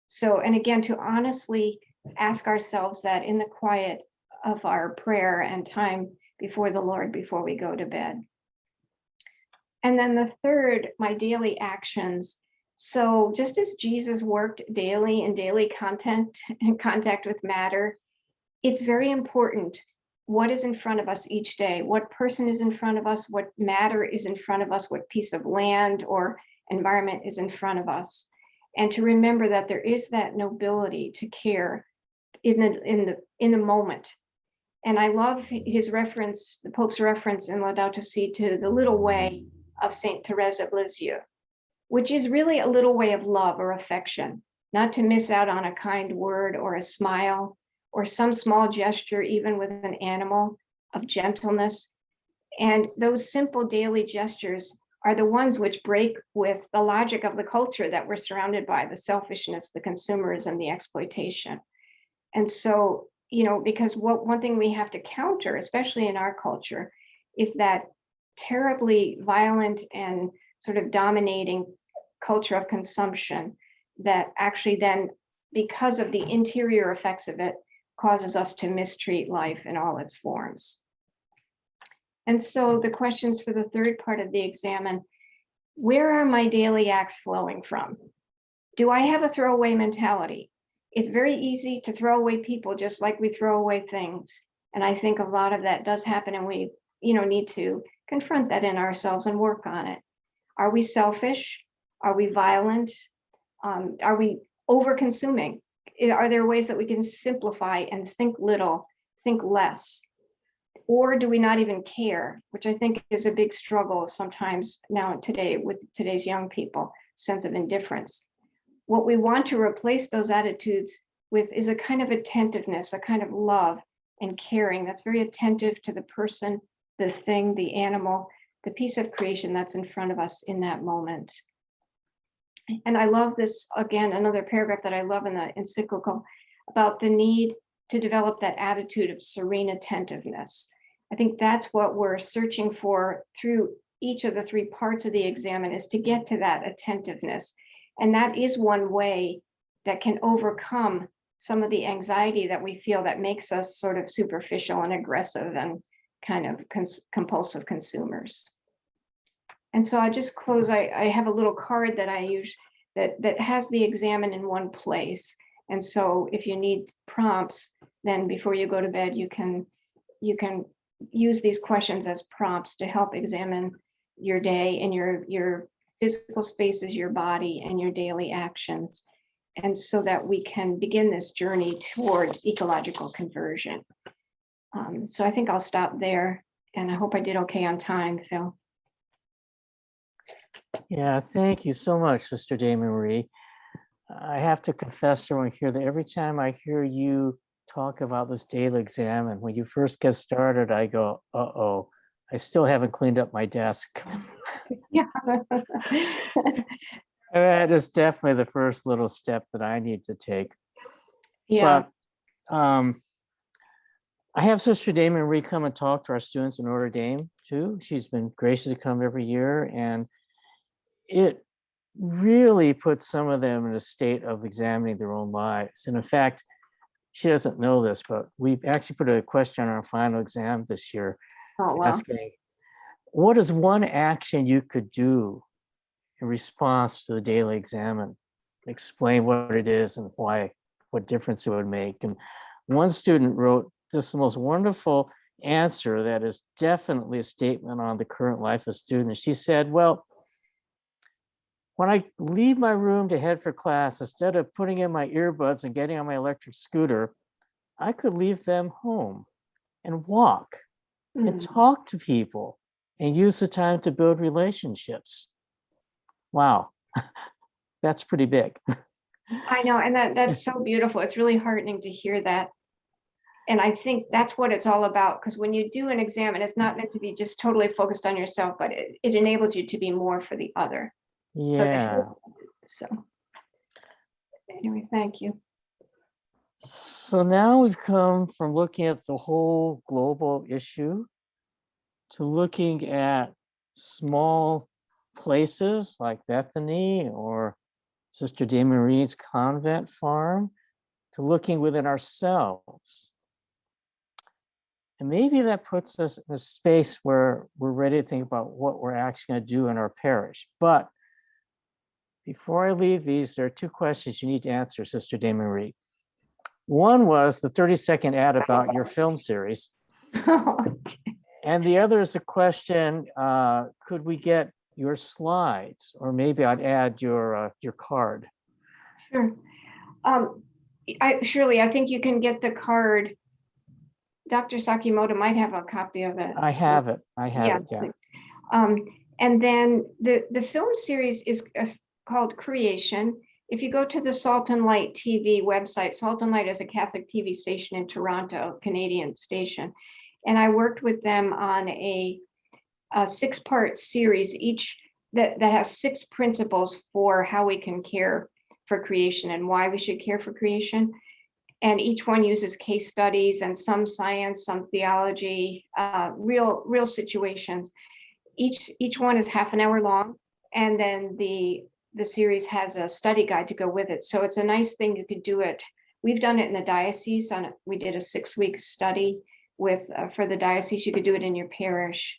So, and again, to honestly ask ourselves that in the quiet of our prayer and time before the Lord before we go to bed. And then the third, my daily actions. So just as Jesus worked daily in daily contact with matter, it's very important what is in front of us each day, what person is in front of us, what matter is in front of us, what piece of land or environment is in front of us. And to remember that there is that nobility to care in the moment. And I love his reference, the Pope's reference in Laudato Si to the little way of Saint Therese of Lisieux, which is really a little way of love or affection, not to miss out on a kind word or a smile or some small gesture, even with an animal, of gentleness. And those simple daily gestures are the ones which break with the logic of the culture that we're surrounded by, the selfishness, the consumerism, the exploitation. And so, you know, because one thing we have to counter, especially in our culture, is that terribly violent and sort of dominating culture of consumption that actually then, because of the interior effects of it, causes us to mistreat life in all its forms. And so the questions for the third part of the examen: where are my daily acts flowing from? Do I have a throwaway mentality? It's very easy to throw away people just like we throw away things. And I think a lot of that does happen, and we, you know, need to confront that in ourselves and work on it. Are we selfish? Are we violent? Are we over-consuming? Are there ways that we can simplify and think little, think less? Or do we not even care, which I think is a big struggle sometimes now today with today's young people, sense of indifference. What we want to replace those attitudes with is a kind of attentiveness, a kind of love and caring that's very attentive to the person, the thing, the animal, the piece of creation that's in front of us in that moment. And I love this, again, another paragraph that I love in the encyclical about the need to develop that attitude of serene attentiveness. I think that's what we're searching for through each of the three parts of the examen, is to get to that attentiveness. And that is one way that can overcome some of the anxiety that we feel that makes us sort of superficial and aggressive and kind of compulsive consumers. And so I just close, I have a little card that I use that has the examen in one place. And so if you need prompts, then before you go to bed, you can you can use these questions as prompts to help examine your day and your physical spaces, your body, and your daily actions. And so that we can begin this journey towards ecological conversion. So I think I'll stop there, and I hope I did okay on time, Phil. Yeah, thank you so much, Sister Damien Marie. I have to confess to everyone here that every time I hear you talk about this daily examen, when you first get started, I go, uh-oh, I still haven't cleaned up my desk. Yeah. That is definitely the first little step that I need to take. Yeah. But I have Sister Damien Marie come and talk to our students in Notre Dame too. She's been gracious to come every year, and it really puts some of them in a state of examining their own lives. And in fact, she doesn't know this, but we actually put a question on our final exam this year, Oh, wow. asking, what is one action you could do in response to the daily examen? Explain what it is and why, what difference it would make. And one student wrote this the most wonderful answer that is definitely a statement on the current life of students. She said, well, when I leave my room to head for class, instead of putting in my earbuds and getting on my electric scooter, I could leave them home and walk and talk to people and use the time to build relationships. Wow, that's pretty big. I know, and that's so beautiful. It's really heartening to hear that. And I think that's what it's all about, because when you do an exam, and it's not meant to be just totally focused on yourself, but it enables you to be more for the other. Yeah. So anyway, thank you. So now we've come from looking at the whole global issue to looking at small places like Bethany or Sister Damien Marie's convent farm, to looking within ourselves. And maybe that puts us in a space where we're ready to think about what we're actually going to do in our parish. But before I leave these, there are two questions you need to answer, Sister Damien Marie. One was the 30-second ad about your film series. And the other is a question, could we get your slides? Or maybe I'd add your card. Sure. Shirley, I think you can get the card. Dr. Sakimoto might have a copy of it. I have it. I have it, yeah. So, and then the film series is called Creation. If you go to the Salt and Light TV website, Salt and Light is a Catholic TV station in Toronto, Canadian station. And I worked with them on a 6-part series, each that has 6 principles for how we can care for creation and why we should care for creation. And each one uses case studies and some science, some theology, real situations. Each one is half an hour long, and then the series has a study guide to go with it. So it's a nice thing. You could do it. We've done it in the diocese. We did a 6-week study with for the diocese. You could do it in your parish.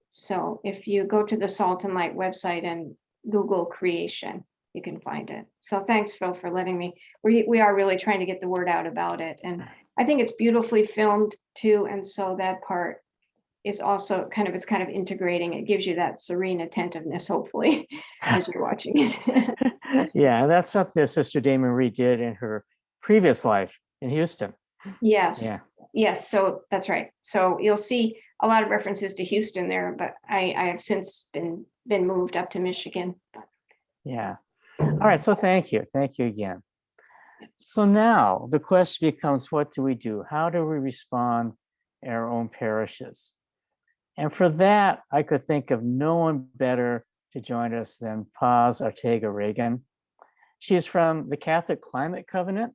So if you go to the Salt and Light website and Google Creation, you can find it. So thanks, Phil, for letting me. We are really trying to get the word out about it, and I think it's beautifully filmed too. And so that part is also kind of integrating. It gives you that serene attentiveness, hopefully, as you're watching it. Yeah, that's something that Sister Damien Marie did in her previous life in Houston. Yes. Yeah. Yes. So that's right. So you'll see a lot of references to Houston there, but I have since been moved up to Michigan. Yeah. All right. So thank you. Thank you again. So now the question becomes, what do we do? How do we respond in our own parishes? And for that, I could think of no one better to join us than Paz Artaza-Regan. She's from the Catholic Climate Covenant,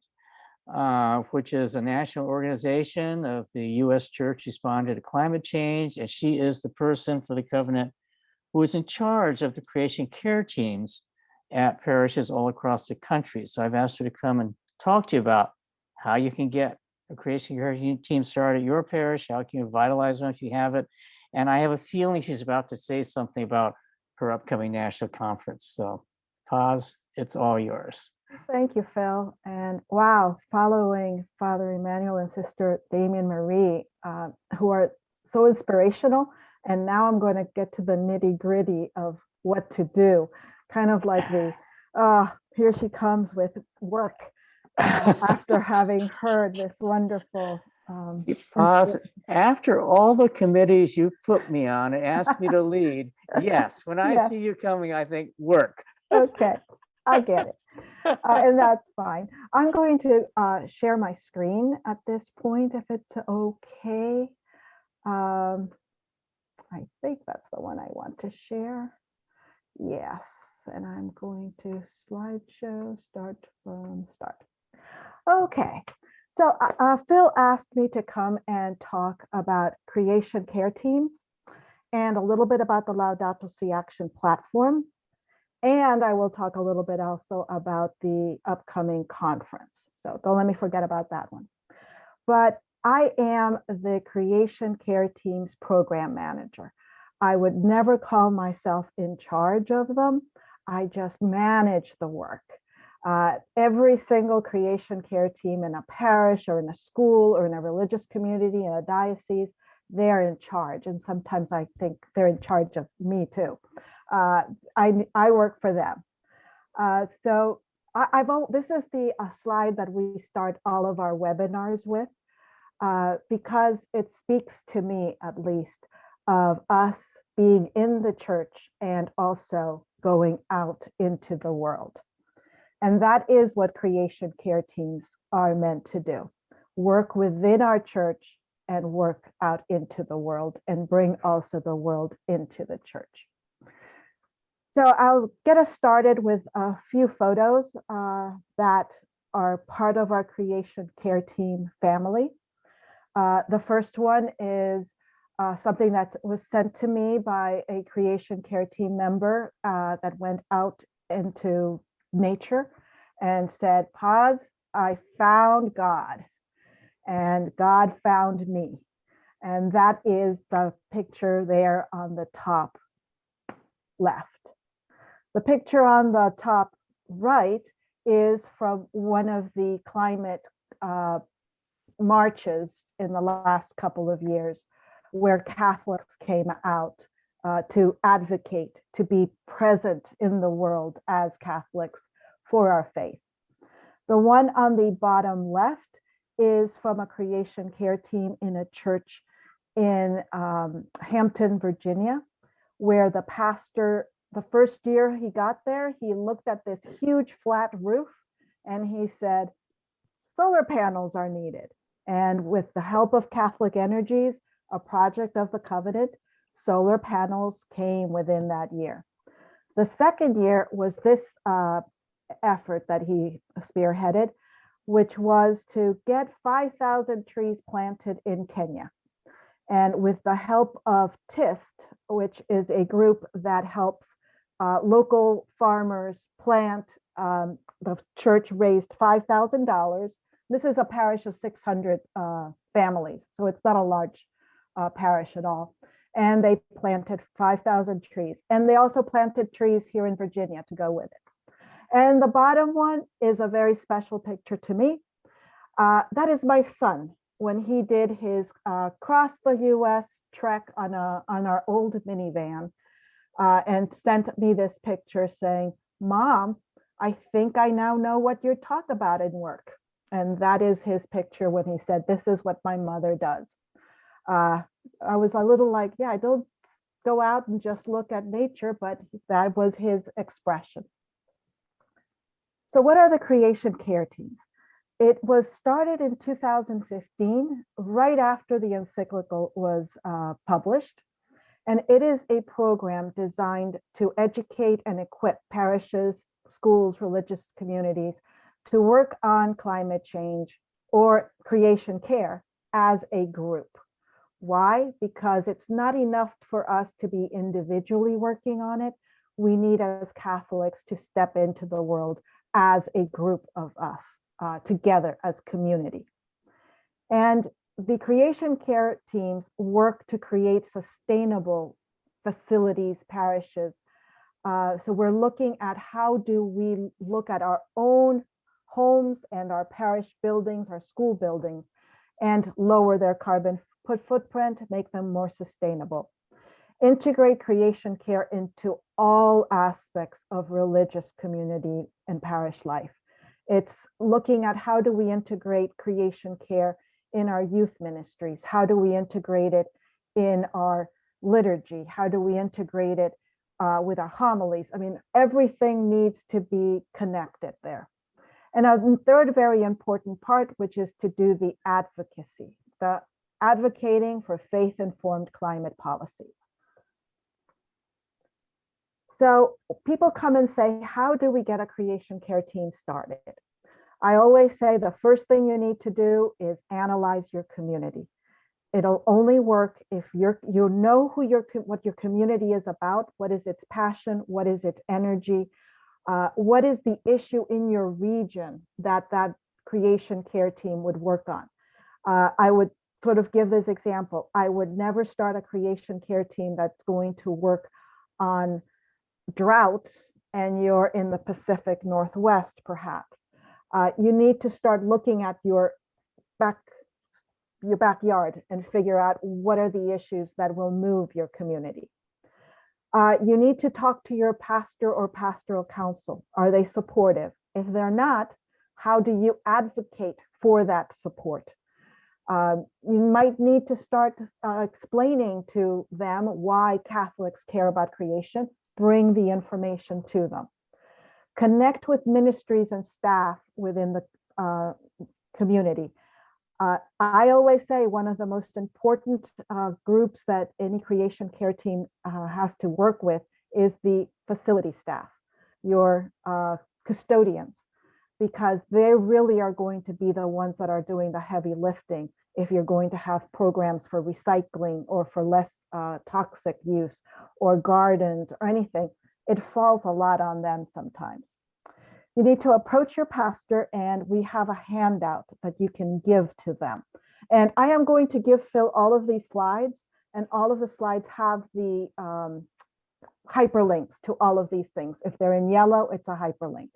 which is a national organization of the U.S. Church responding to climate change. And she is the person for the covenant who is in charge of the creation care teams at parishes all across the country. So I've asked her to come and talk to you about how you can get a creation care team started at your parish, how can you vitalize one if you have it. And I have a feeling she's about to say something about her upcoming national conference. So Paz, it's all yours. Thank you, Phil. And wow, following Father Emmanuel and Sister Damien Marie, who are so inspirational. And now I'm going to get to the nitty gritty of what to do. Kind of like here she comes with work after having heard this wonderful. Pause. After all the committees you put me on and asked me to lead, yes, when I see you coming, I think work. Okay, I get it. And that's fine. I'm going to share my screen at this point, if it's okay. I think that's the one I want to share. Yes, and I'm going to slideshow, start from start. Okay, so Phil asked me to come and talk about creation care teams and a little bit about the Laudato Si Action platform. And I will talk a little bit also about the upcoming conference. So don't let me forget about that one. But I am the Creation Care Team's program manager. I would never call myself in charge of them. I just manage the work. Every single creation care team in a parish or in a school or in a religious community, in a diocese, they're in charge. And sometimes I think they're in charge of me too. I work for them. So this is the slide that we start all of our webinars with, because it speaks to me, at least, of us being in the church and also going out into the world. And that is what creation care teams are meant to do: work within our church and work out into the world and bring also the world into the church. So I'll get us started with a few photos that are part of our creation care team family. The first one is something that was sent to me by a creation care team member that went out into nature and said, "Paz, I found God, and God found me." And that is the picture there on the top left. The picture on the top right is from one of the climate marches in the last couple of years, where Catholics came out to advocate, to be present in the world as Catholics for our faith. The one on the bottom left is from a creation care team in a church in Hampton, Virginia, where the pastor, the first year he got there, he looked at this huge flat roof and he said, solar panels are needed. And with the help of Catholic Energies, a project of the Covenant, solar panels came within that year. The second year was this effort that he spearheaded, which was to get 5,000 trees planted in Kenya. And with the help of TIST, which is a group that helps local farmers plant, the church raised $5,000. This is a parish of 600 families, so it's not a large parish at all. And they planted 5,000 trees. And they also planted trees here in Virginia to go with it. And the bottom one is a very special picture to me. That is my son when he did his cross the US trek on our old minivan, and sent me this picture saying, "Mom, I think I now know what you talk about in work." And that is his picture when he said, "This is what my mother does." I was a little like, yeah, I don't go out and just look at nature, but that was his expression. So what are the creation care teams? It was started in 2015, right after the encyclical was published. And it is a program designed to educate and equip parishes, schools, religious communities to work on climate change or creation care as a group. Why? Because it's not enough for us to be individually working on it. We need, as Catholics, to step into the world as a group of us, together as community. And the creation care teams work to create sustainable facilities, parishes, So we're looking at how do we look at our own homes and our parish buildings, our school buildings, and lower their carbon footprint, make them more sustainable. Integrate creation care into all aspects of religious community and parish life. It's looking at how do we integrate creation care in our youth ministries? How do we integrate it in our liturgy? How do we integrate it with our homilies? I mean, everything needs to be connected there. And a third very important part, which is to do the advocacy, the advocating for faith-informed climate policies. So people come and say, how do we get a creation care team started? I always say the first thing you need to do is analyze your community. It'll only work if you know what your community is about, what is its passion, what is its energy, what is the issue in your region that creation care team would work on. I would sort of give this example. I would never start a creation care team that's going to work on drought and you're in the Pacific Northwest, perhaps. You need to start looking at your backyard and figure out what are the issues that will move your community. You need to talk to your pastor or pastoral council. Are they supportive? If they're not, how do you advocate for that support? You might need to start explaining to them why Catholics care about creation. Bring the information to them. Connect with ministries and staff within the community. I always say one of the most important groups that any creation care team has to work with is the facility staff, your custodians, because they really are going to be the ones that are doing the heavy lifting if you're going to have programs for recycling or for less toxic use or gardens or anything. It falls a lot on them sometimes. You need to approach your pastor, and we have a handout that you can give to them. And I am going to give Phil all of these slides, and all of the slides have the hyperlinks to all of these things. If they're in yellow, it's a hyperlink.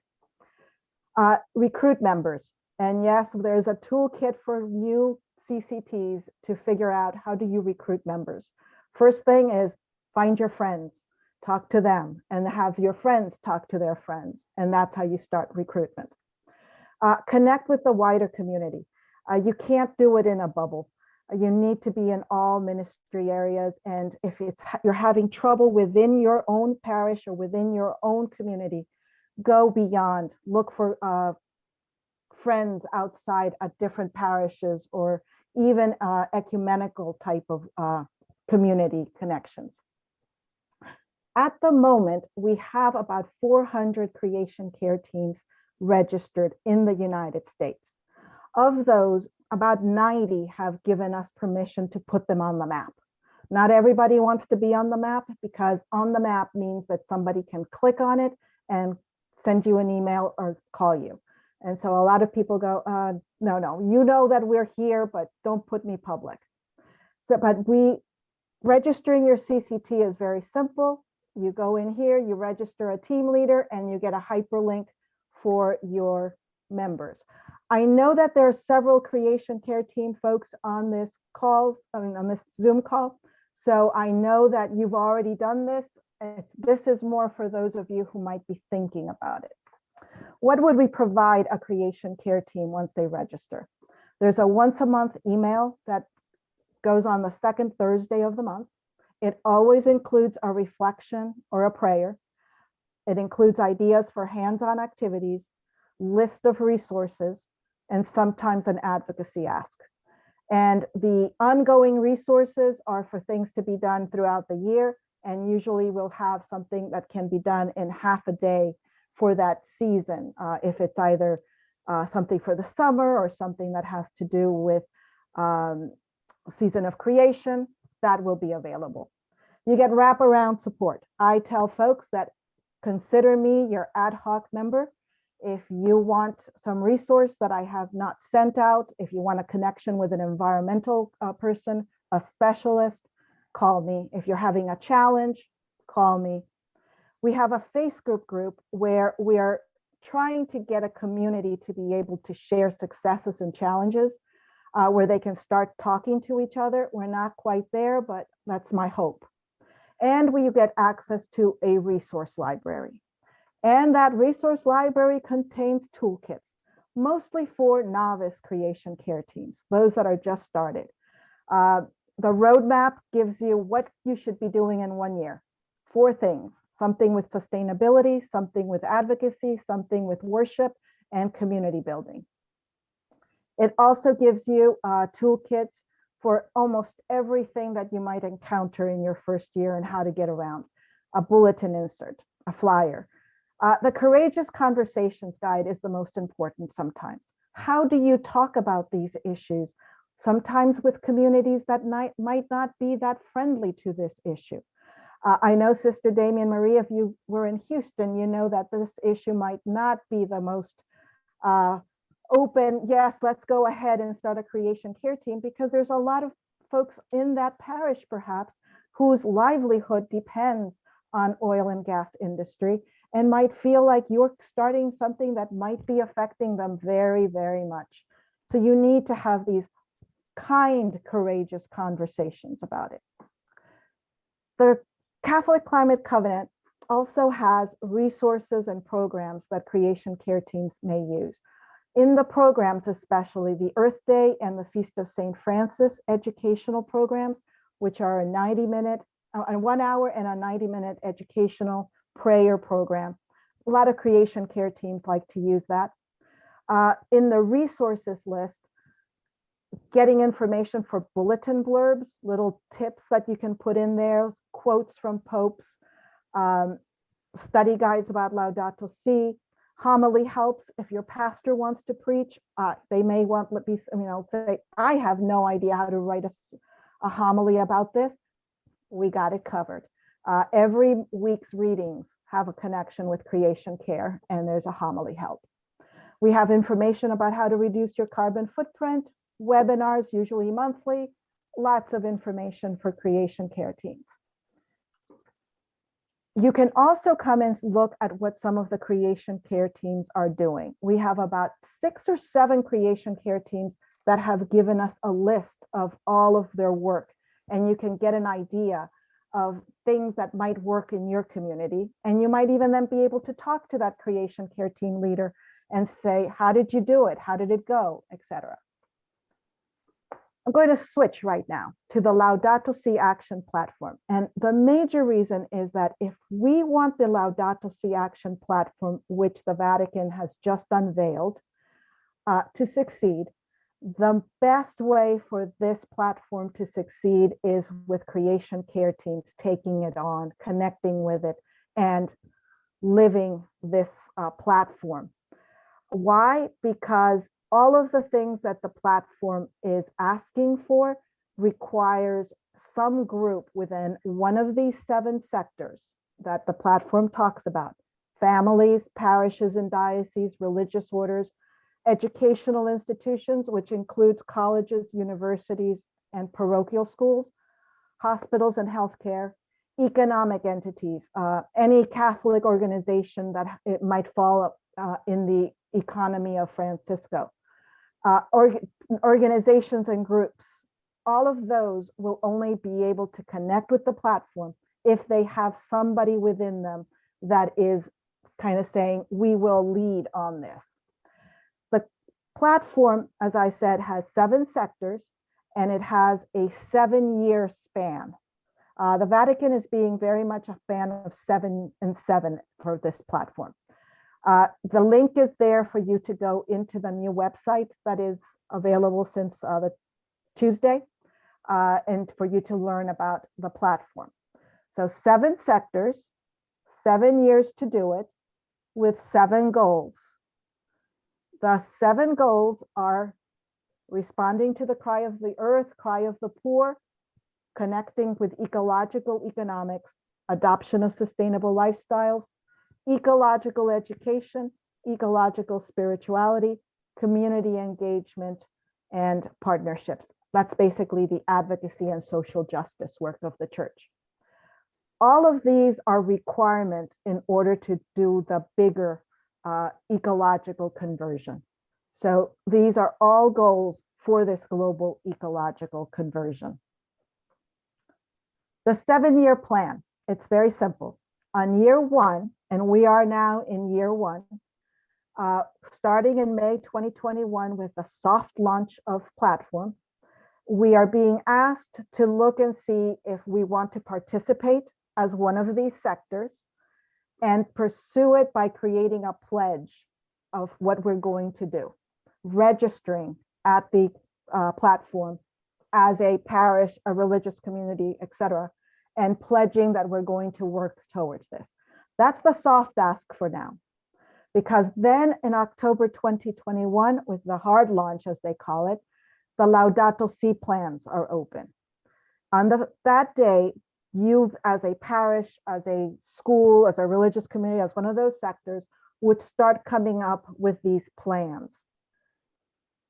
Recruit members. And yes, there's a toolkit for new CCTs to figure out how do you recruit members. First thing is find your friends. Talk to them and have your friends talk to their friends. And that's how you start recruitment. Connect with the wider community. You can't do it in a bubble. You need to be in all ministry areas. And if you're having trouble within your own parish or within your own community, go beyond. Look for friends outside at different parishes or even ecumenical type of community connections. At the moment, we have about 400 creation care teams registered in the United States. Of those, about 90 have given us permission to put them on the map. Not everybody wants to be on the map, because on the map means that somebody can click on it and send you an email or call you. And so a lot of people go, no, you know that we're here, but don't put me public. So, but registering your CCT is very simple. You go in here, you register a team leader, and you get a hyperlink for your members. I know that there are several creation care team folks on this call, on this Zoom call. So I know that you've already done this. This is more for those of you who might be thinking about it. What would we provide a creation care team once they register? There's a once a month email that goes on the second Thursday of the month. It always includes a reflection or a prayer. It includes ideas for hands-on activities, list of resources, and sometimes an advocacy ask. And the ongoing resources are for things to be done throughout the year. And usually we'll have something that can be done in half a day for that season. If it's either something for the summer or something that has to do with season of creation, that will be available. You get wraparound support. I tell folks that consider me your ad hoc member. If you want some resource that I have not sent out, if you want a connection with an environmental person, a specialist, call me. If you're having a challenge, call me. We have a Facebook group where we are trying to get a community to be able to share successes and challenges, where they can start talking to each other. We're not quite there, but that's my hope. And we get access to a resource library. And that resource library contains toolkits, mostly for novice creation care teams, those that are just started. The roadmap gives you what you should be doing in 1 year. 4 things: something with sustainability, something with advocacy, something with worship, and community building. It also gives you toolkits for almost everything that you might encounter in your first year and how to get around. A bulletin insert, a flyer. The Courageous Conversations Guide is the most important sometimes. How do you talk about these issues? Sometimes with communities that might not be that friendly to this issue. I know, Sister Damien Marie, if you were in Houston, you know that this issue might not be the most open, yes, let's go ahead and start a creation care team, because there's a lot of folks in that parish, perhaps, whose livelihood depends on oil and gas industry and might feel like you're starting something that might be affecting them very, very much. So you need to have these kind, courageous conversations about it. The Catholic Climate Covenant also has resources and programs that creation care teams may use. In the programs, especially the Earth Day and the Feast of St. Francis educational programs, which are a 90-minute, a 1 hour and a 90-minute educational prayer program. A lot of creation care teams like to use that. In the resources list, getting information for bulletin blurbs, little tips that you can put in there, quotes from popes, study guides about Laudato Si. Homily helps. If your pastor wants to preach, they may want to be, say, I have no idea how to write a homily about this. We got it covered. Every week's readings have a connection with creation care, and there's a homily help. We have information about how to reduce your carbon footprint, webinars, usually monthly, lots of information for creation care teams. You can also come and look at what some of the creation care teams are doing. We have about 6 or 7 creation care teams that have given us a list of all of their work, and you can get an idea of things that might work in your community. And you might even then be able to talk to that creation care team leader and say, how did you do it? How did it go, etc. I'm going to switch right now to the Laudato Si Action platform. And the major reason is that if we want the Laudato Si Action platform, which the Vatican has just unveiled, to succeed, the best way for this platform to succeed is with creation care teams taking it on, connecting with it, and living this platform. Why? Because all of the things that the platform is asking for requires some group within one of these 7 sectors that the platform talks about: families, parishes and dioceses, religious orders, educational institutions, which includes colleges, universities, and parochial schools, hospitals and healthcare, economic entities, any Catholic organization that it might fall in the economy of Francisco, organizations and groups. All of those will only be able to connect with the platform if they have somebody within them that is kind of saying, we will lead on this. The platform, as I said, has 7 sectors, and it has a 7-year span. The Vatican is being very much a fan of 7 and 7 for this platform. The link is there for you to go into the new website that is available since the Tuesday, and for you to learn about the platform. So 7 sectors, 7 years to do it, with 7 goals. The 7 goals are responding to the cry of the earth, cry of the poor, connecting with ecological economics, adoption of sustainable lifestyles, ecological education, ecological spirituality, community engagement, and partnerships. That's basically the advocacy and social justice work of the church. All of these are requirements in order to do the bigger ecological conversion. So these are all goals for this global ecological conversion. The 7-year plan, it's very simple. On year 1, and we are now in year 1, starting in May 2021 with the soft launch of platform, we are being asked to look and see if we want to participate as one of these sectors and pursue it by creating a pledge of what we're going to do, registering at the platform as a parish, a religious community, etc., and pledging that we're going to work towards this. That's the soft ask for now, because then in October 2021, with the hard launch, as they call it, the Laudato Si plans are open. On that day, you as a parish, as a school, as a religious community, as one of those sectors, would start coming up with these plans.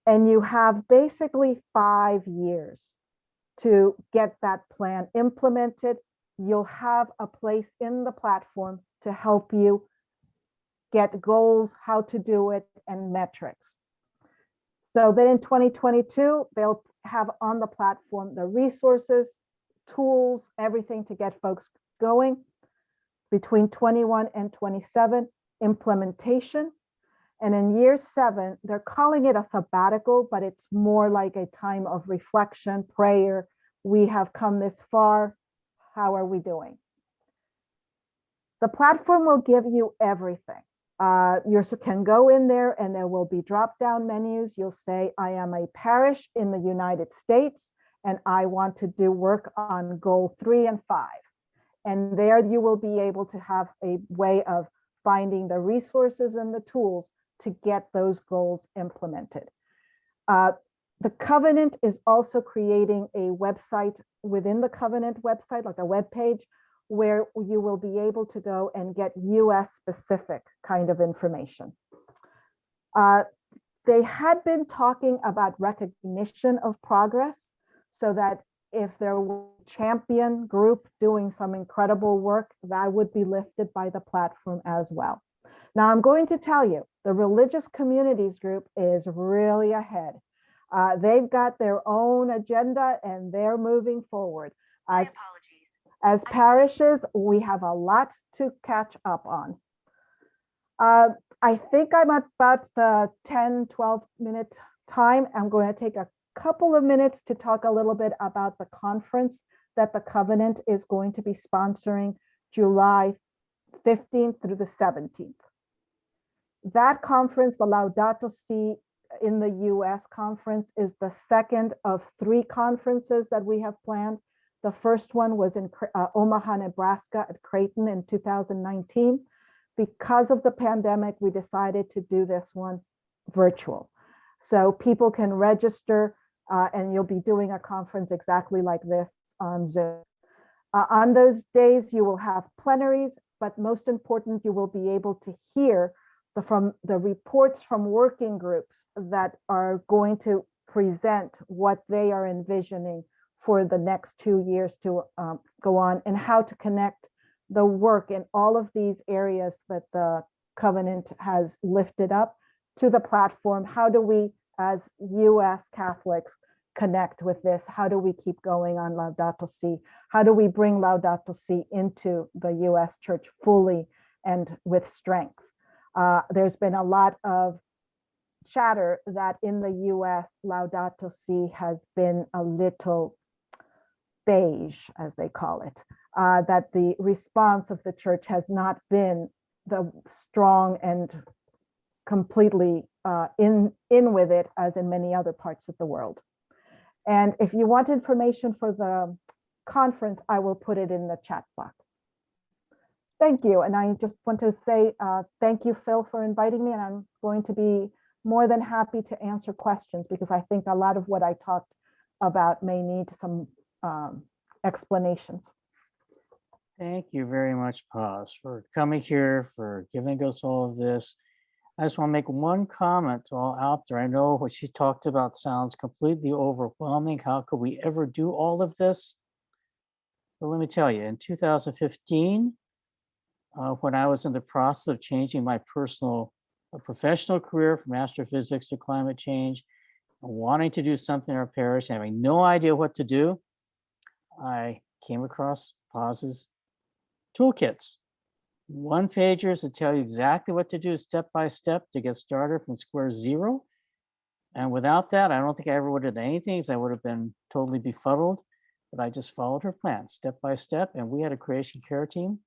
And you have basically 5 years to get that plan implemented. You'll have a place in the platform to help you get goals, how to do it, and metrics. So then in 2022, they'll have on the platform the resources, tools, everything to get folks going. Between 21 and 27, implementation. And in year 7, they're calling it a sabbatical, but it's more like a time of reflection, prayer. We have come this far. How are we doing? The platform will give you everything. You can go in there and there will be drop-down menus. You'll say, I am a parish in the United States, and I want to do work on goal 3 and 5. And there you will be able to have a way of finding the resources and the tools to get those goals implemented. The Covenant is also creating a website within the Covenant website, like a web page, where you will be able to go and get US specific kind of information. They had been talking about recognition of progress, so that if there were a champion group doing some incredible work, that would be lifted by the platform as well. Now I'm going to tell you, the religious communities group is really ahead. They've got their own agenda and they're moving forward. As parishes, we have a lot to catch up on. I think I'm at about the 10, 12 minute time. I'm going to take a couple of minutes to talk a little bit about the conference that the Covenant is going to be sponsoring July 15th through the 17th. That conference, the Laudato Si in the US conference, is the second of 3 conferences that we have planned. The first one was in Omaha, Nebraska at Creighton in 2019. Because of the pandemic, we decided to do this one virtual. So people can register and you'll be doing a conference exactly like this on Zoom. On those days, you will have plenaries, but most important, you will be able to hear from the reports from working groups that are going to present what they are envisioning for the next 2 years to go on, and how to connect the work in all of these areas that the Covenant has lifted up to the platform. How do we, as US Catholics, connect with this? How do we keep going on Laudato Si? How do we bring Laudato Si into the US church fully and with strength? There's been a lot of chatter that in the US, Laudato Si has been a little beige, as they call it, that the response of the church has not been the strong and completely in with it as in many other parts of the world. And if you want information for the conference, I will put it in the chat box. Thank you. And I just want to say thank you, Phil, for inviting me. And I'm going to be more than happy to answer questions, because I think a lot of what I talked about may need some explanations. Thank you very much, Paz, for coming here, for giving us all of this. I just want to make one comment to all out there. I know what she talked about sounds completely overwhelming. How could we ever do all of this? But let me tell you, in 2015, when I was in the process of changing my professional career from astrophysics to climate change, wanting to do something in our parish, having no idea what to do, I came across Paz's toolkits. One pagers that tell you exactly what to do step by step to get started from square zero. And without that, I don't think I ever would have done anything, because I would have been totally befuddled. But I just followed her plan step by step, and we had a creation care team.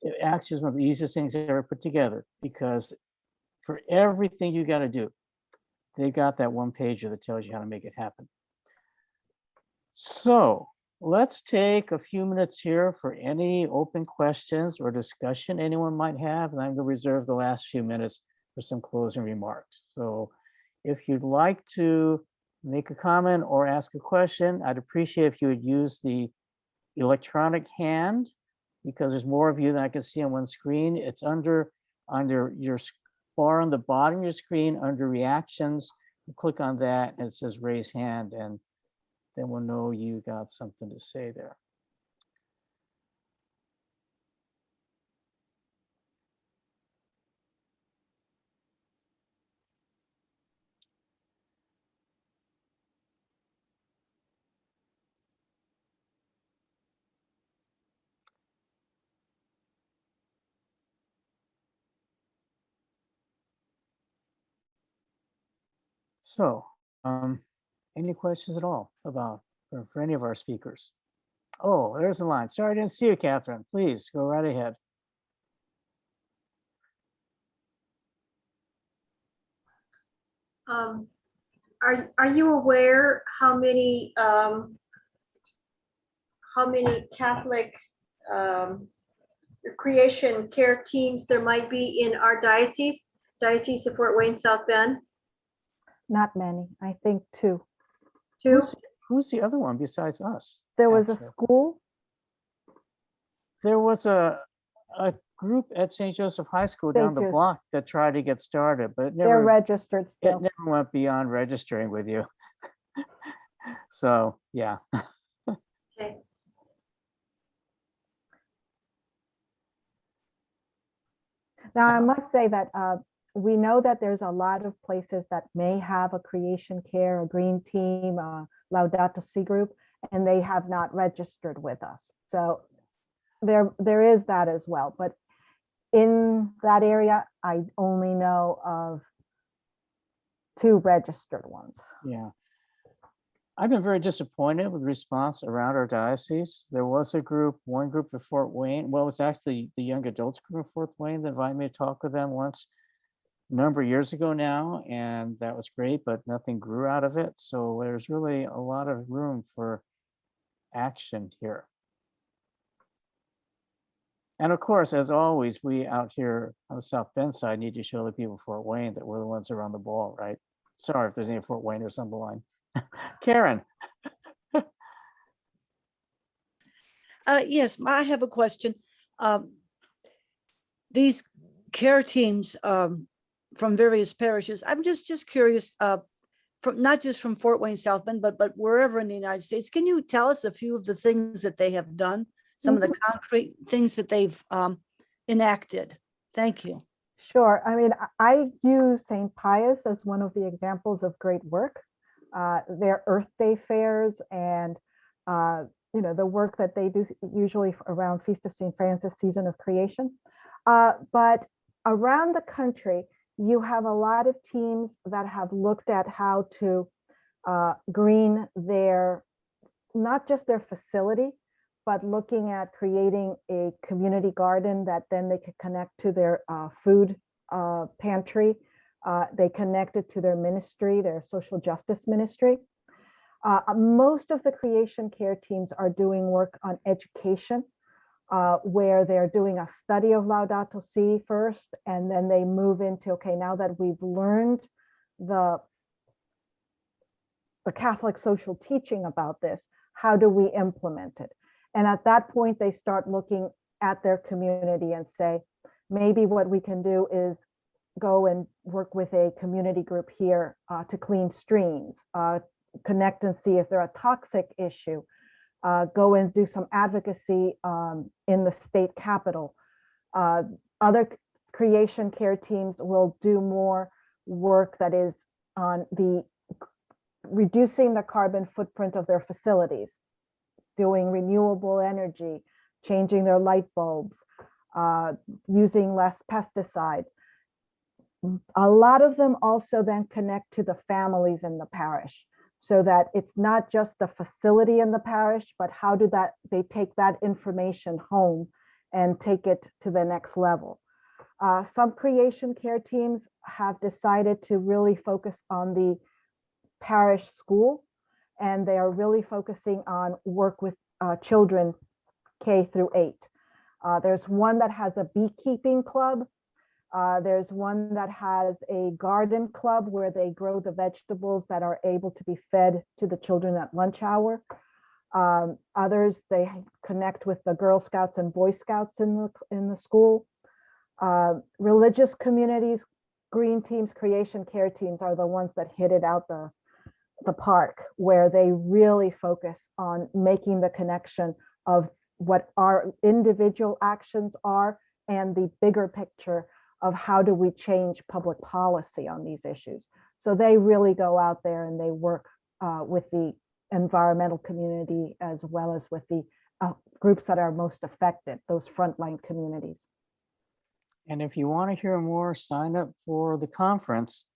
It actually is one of the easiest things I ever put together, because for everything you got to do, they got that one pager that tells you how to make it happen. So let's take a few minutes here for any open questions or discussion anyone might have, and I'm going to reserve the last few minutes for some closing remarks. So if you'd like to make a comment or ask a question, I'd appreciate if you would use the electronic hand, because there's more of you than I can see on one screen. It's under your bar on the bottom of your screen under reactions. You click on that and it says raise hand, and then we'll know you got something to say there. So, any questions at all about for any of our speakers? Oh, there's the line. Sorry, I didn't see you, Catherine. Please go right ahead. Are you aware how many Catholic creation care teams there might be in our Diocese of Fort Wayne, South Bend? Not many, I think two. Two? Who's the other one besides us? There was a actually? school. There was a group at St. Joseph High School down the St. Joseph. block that tried to get started, but it They're never, registered it still. never went beyond registering with you. So, yeah. Okay. Now, I must say that we know that there's a lot of places that may have a creation care, a green team, Laudato Si group, and they have not registered with us. So there is that as well. But in that area, I only know of two registered ones. Yeah. I've been very disappointed with the response around our diocese. There was one group at Fort Wayne. Well, it was actually the young adults group at Fort Wayne that invited me to talk with them once a number of years ago now, and that was great, but nothing grew out of it. So there's really a lot of room for action here. And of course, as always, we out here on the South Bend side need to show the people of Fort Wayne that we're the ones around the ball, right? Sorry if there's any Fort Wayners on the line. Karen. Yes, I have a question. These care teams from various parishes, I'm just curious, from not just from Fort Wayne, South Bend, but wherever in the United States, can you tell us a few of the things that they have done, some of the concrete things that they've enacted? Thank you. Sure. I mean, I use St. Pius as one of the examples of great work. Their Earth Day fairs and the work that they do usually around Feast of St. Francis, season of creation. But around the country, you have a lot of teams that have looked at how to green their, not just their facility, but looking at creating a community garden that then they could connect to their food pantry. They connect it to their ministry, their social justice ministry. Most of the creation care teams are doing work on education, where they're doing a study of Laudato Si first, and then they move into, okay, now that we've learned the Catholic social teaching about this, how do we implement it? And at that point, they start looking at their community and say, maybe what we can do is go and work with a community group here to clean streams, connect and see, is there a toxic issue? go and do some advocacy in the state capitol. Other creation care teams will do more work that is on the reducing the carbon footprint of their facilities, doing renewable energy, changing their light bulbs, using less pesticides. A lot of them also then connect to the families in the parish, so that it's not just the facility in the parish, but how do they take that information home and take it to the next level. Some creation care teams have decided to really focus on the parish school, and they are really focusing on work with children K through 8. There's one that has a beekeeping club. There's one that has a garden club where they grow the vegetables that are able to be fed to the children at lunch hour. Others, they connect with the Girl Scouts and Boy Scouts in the school. Religious communities, green teams, creation care teams are the ones that hit it out the park, where they really focus on making the connection of what our individual actions are and the bigger picture of how do we change public policy on these issues. So they really go out there and they work with the environmental community as well as with the groups that are most affected, those frontline communities. And if you want to hear more, sign up for the conference.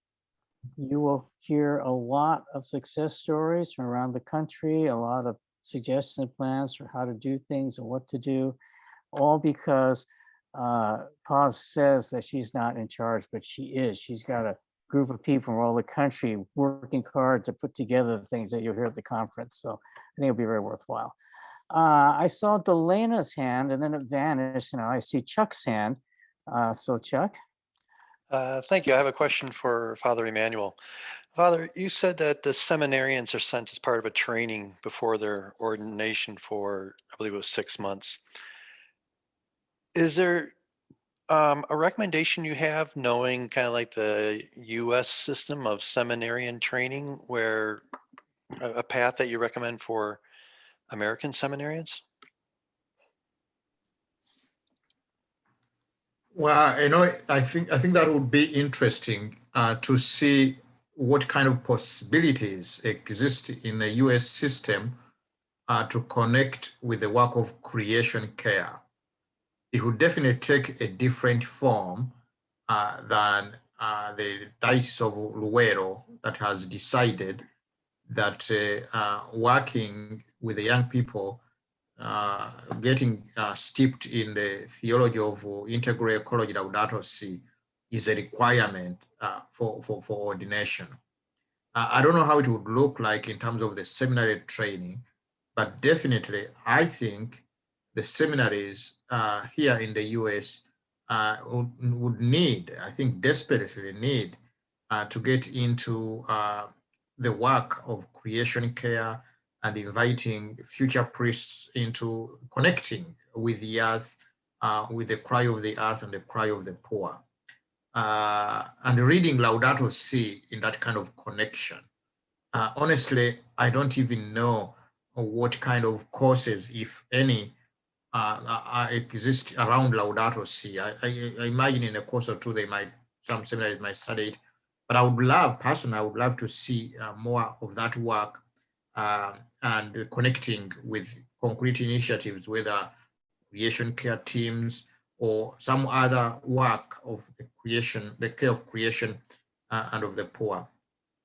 You will hear a lot of success stories from around the country, a lot of suggestion plans for how to do things and what to do, all because Paz says that she's not in charge, but she is. She's got a group of people from all the country working hard to put together the things that you'll hear at the conference. So I think it'll be very worthwhile. I saw Delena's hand and then it vanished. Now I see Chuck's hand. So Chuck. Thank you. I have a question for Father Emmanuel. Father, you said that the seminarians are sent as part of a training before their ordination for, I believe it was 6 months. Is there a recommendation you have, knowing kind of like the US system of seminarian training, where a path that you recommend for American seminarians? Well, I think that would be interesting to see what kind of possibilities exist in the US system to connect with the work of creation care. It would definitely take a different form than the Diocese of Luero that has decided that working with the young people, getting steeped in the theology of integral ecology, Laudato Si, is a requirement for ordination. I don't know how it would look like in terms of the seminary training, but definitely I think the seminaries here in the US would need, I think desperately need, to get into the work of creation care and inviting future priests into connecting with the earth, with the cry of the earth and the cry of the poor. And reading Laudato Si in that kind of connection. Honestly, I don't even know what kind of courses, if any, exist around Laudato Si. I imagine in a course or two, some seminaries might study it, but I would love to see more of that work and connecting with concrete initiatives, whether creation care teams or some other work of the care of creation and of the poor.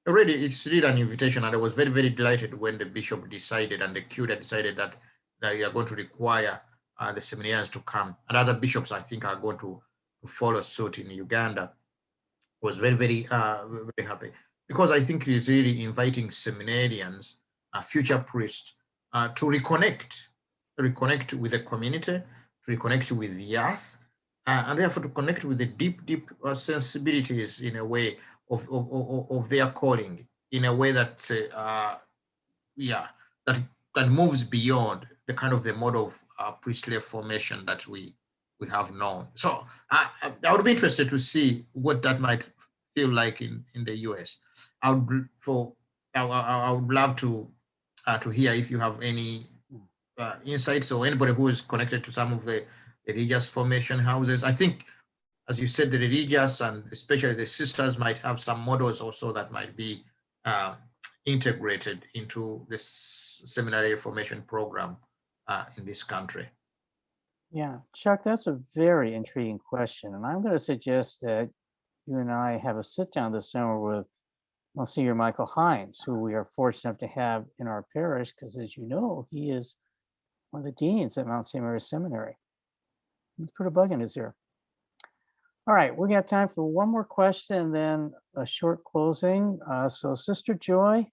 Already, it's really an invitation, and I was very, very delighted when the bishop decided and the curate decided that they are going to require the seminarians to come, and other bishops, I think, are going to follow suit in Uganda. I was very, very, very happy, because I think it is really inviting seminarians, future priests, to reconnect with the community, to reconnect with the earth, and therefore to connect with the deep, deep sensibilities in a way of their calling, in a way that, that moves beyond the kind of the mode of priestly formation that we have known. So I would be interested to see what that might feel like in the US. I would love to hear if you have any insights, or anybody who is connected to some of the religious formation houses. I think, as you said, the religious and especially the sisters might have some models also that might be integrated into this seminary formation program in this country. Yeah, Chuck, that's a very intriguing question. And I'm going to suggest that you and I have a sit down this summer with Monsignor Michael Hines, who we are fortunate to have in our parish, because as you know, he is one of the deans at Mount St. Mary's Seminary. Let's put a bug in his ear. All right, we got time for one more question and then a short closing. So Sister Joy,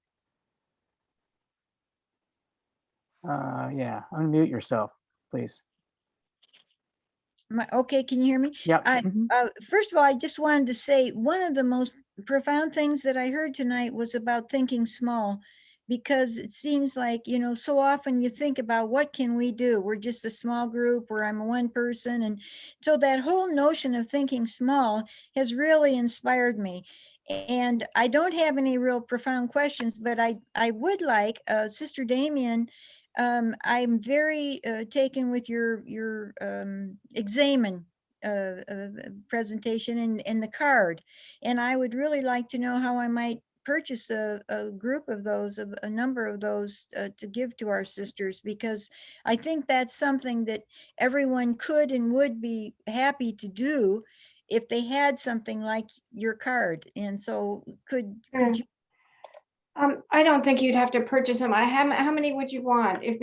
yeah, unmute yourself, please. Okay, can you hear me? Yeah. First of all, I just wanted to say one of the most profound things that I heard tonight was about thinking small, because it seems like, you know, so often you think about what can we do? We're just a small group where I'm one person. And so that whole notion of thinking small has really inspired me. And I don't have any real profound questions, but I would like, Sister Damien, I'm very taken with your Examen presentation and the card. And I would really like to know how I might purchase a group of those, a number of those to give to our sisters, because I think that's something that everyone could and would be happy to do if they had something like your card. And so could you? I don't think you'd have to purchase them. How many would you want? If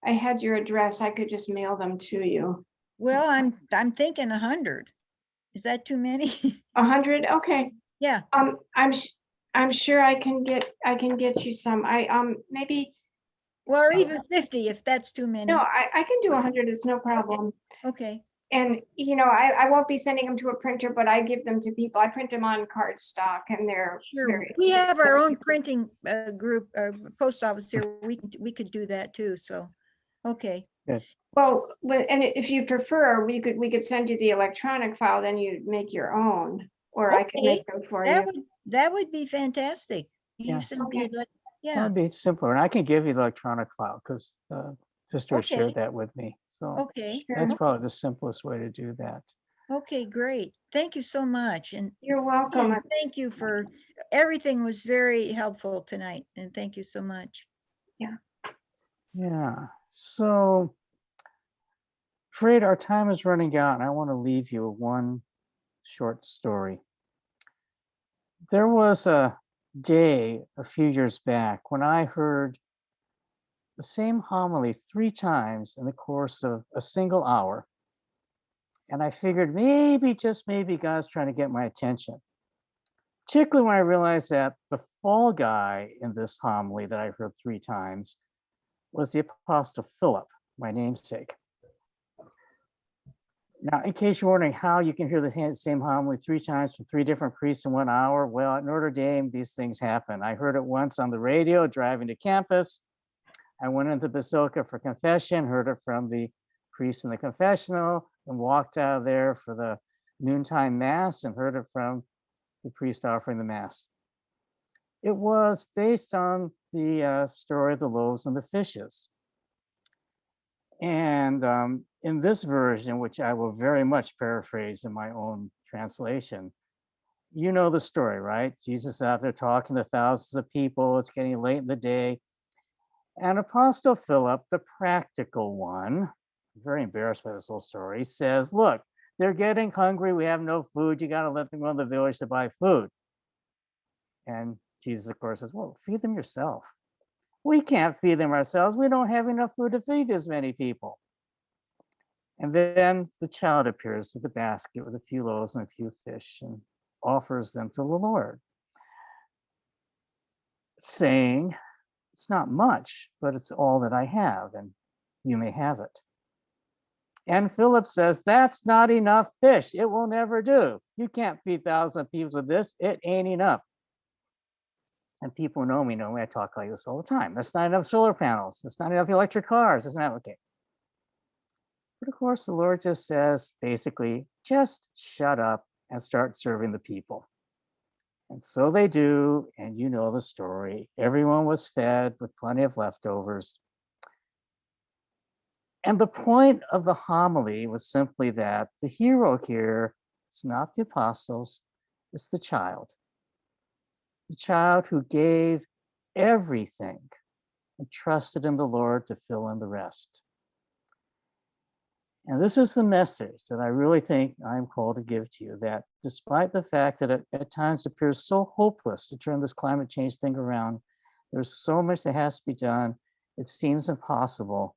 I had your address, I could just mail them to you. Well, I'm thinking 100. Is that too many? 100? Okay. Yeah. I'm sure I can get you some. Maybe. Well, or even 50 if that's too many. No, I can do 100. It's no problem. Okay. And, you know, I won't be sending them to a printer, but I give them to people. I print them on cardstock, and they're sure. We have our own printing group, post office here. We could do that too. So, okay. Good. Well, and if you prefer, we could send you the electronic file. Then you make your own, or I could make them for you. That would be fantastic. Yeah. Yeah. That'd be simpler, and I can give you the electronic file because sister shared that with me. So okay, that's probably the simplest way to do that. Okay, great. Thank you so much. And you're welcome. Thank you for everything was very helpful tonight. And thank you so much. Yeah. Yeah. So afraid our time is running out, and I want to leave you with one short story. There was a day a few years back when I heard the same homily 3 times in the course of a single hour. And I figured maybe, just maybe, God's trying to get my attention. Particularly when I realized that the fall guy in this homily that I heard 3 times was the Apostle Philip, my namesake. Now, in case you're wondering how you can hear the same homily 3 times from 3 different priests in 1 hour, well, at Notre Dame, these things happen. I heard it once on the radio driving to campus. I went into the Basilica for confession, heard it from the priest in the confessional, and walked out of there for the noontime mass and heard it from the priest offering the mass. It was based on the story of the loaves and the fishes. And in this version, which I will very much paraphrase in my own translation, you know the story, right? Jesus out there talking to thousands of people. It's getting late in the day. And Apostle Philip, the practical one, very embarrassed by this whole story, says, look, they're getting hungry. We have no food. You got to let them go to the village to buy food. And Jesus, of course, says, well, feed them yourself. We can't feed them ourselves. We don't have enough food to feed this many people. And then the child appears with a basket with a few loaves and a few fish and offers them to the Lord, saying, it's not much, but it's all that I have, and you may have it. And Philip says, that's not enough fish. It will never do. You can't feed thousands of people with this. It ain't enough. And people know me, I talk like this all the time. That's not enough solar panels. That's not enough electric cars. That's not okay. But of course, the Lord just says, basically, just shut up and start serving the people. And so they do, and you know the story. Everyone was fed with plenty of leftovers. And the point of the homily was simply that the hero here is not the apostles, it's the child who gave everything and trusted in the Lord to fill in the rest. And this is the message that I really think I'm called to give to you, that despite the fact that it at times appears so hopeless to turn this climate change thing around, there's so much that has to be done, it seems impossible.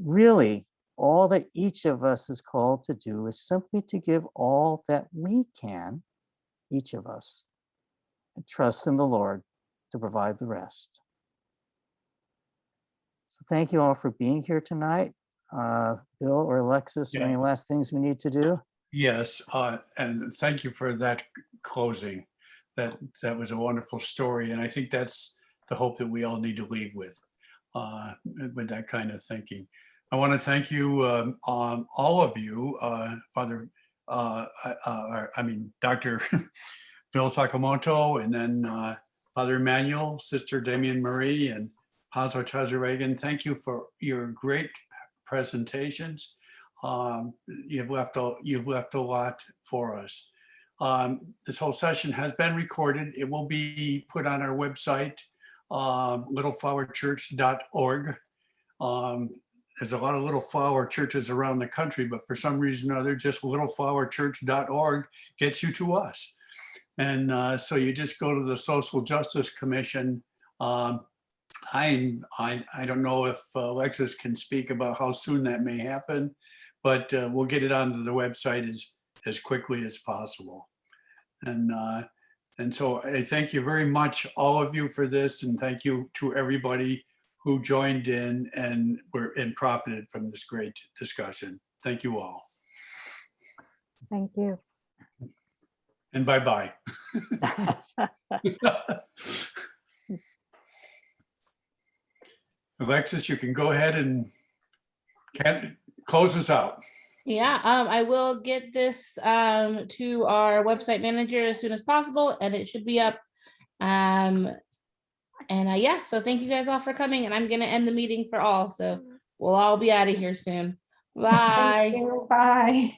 Really, all that each of us is called to do is simply to give all that we can, each of us, and trust in the Lord to provide the rest. So thank you all for being here tonight. Bill or Alexis, Yeah. any last things we need to do? Yes, and thank you for that closing. That was a wonderful story, and I think that's the hope that we all need to leave with that kind of thinking. I want to thank you, all of you, Dr. Phil Sakimoto, and then Father Emmanuel, Sister Damien Marie, and Artaza-Regan. Thank you for your great presentations. You've left a lot for us. This whole session has been recorded. It will be put on our website, littleflowerchurch.org. There's a lot of Little Flower churches around the country, but for some reason or other, just littleflowerchurch.org gets you to us. And so you just go to the Social Justice Commission. I don't know if Alexis can speak about how soon that may happen, but we'll get it onto the website as quickly as possible. And so I thank you very much, all of you, for this, and thank you to everybody who joined in and profited from this great discussion. Thank you all. Thank you. And bye-bye. Alexis, you can go ahead and close us out. Yeah, I will get this to our website manager as soon as possible, and it should be up. Yeah, so thank you guys all for coming, and I'm gonna end the meeting for all, so we'll all be out of here soon. Bye. Thank you. Bye.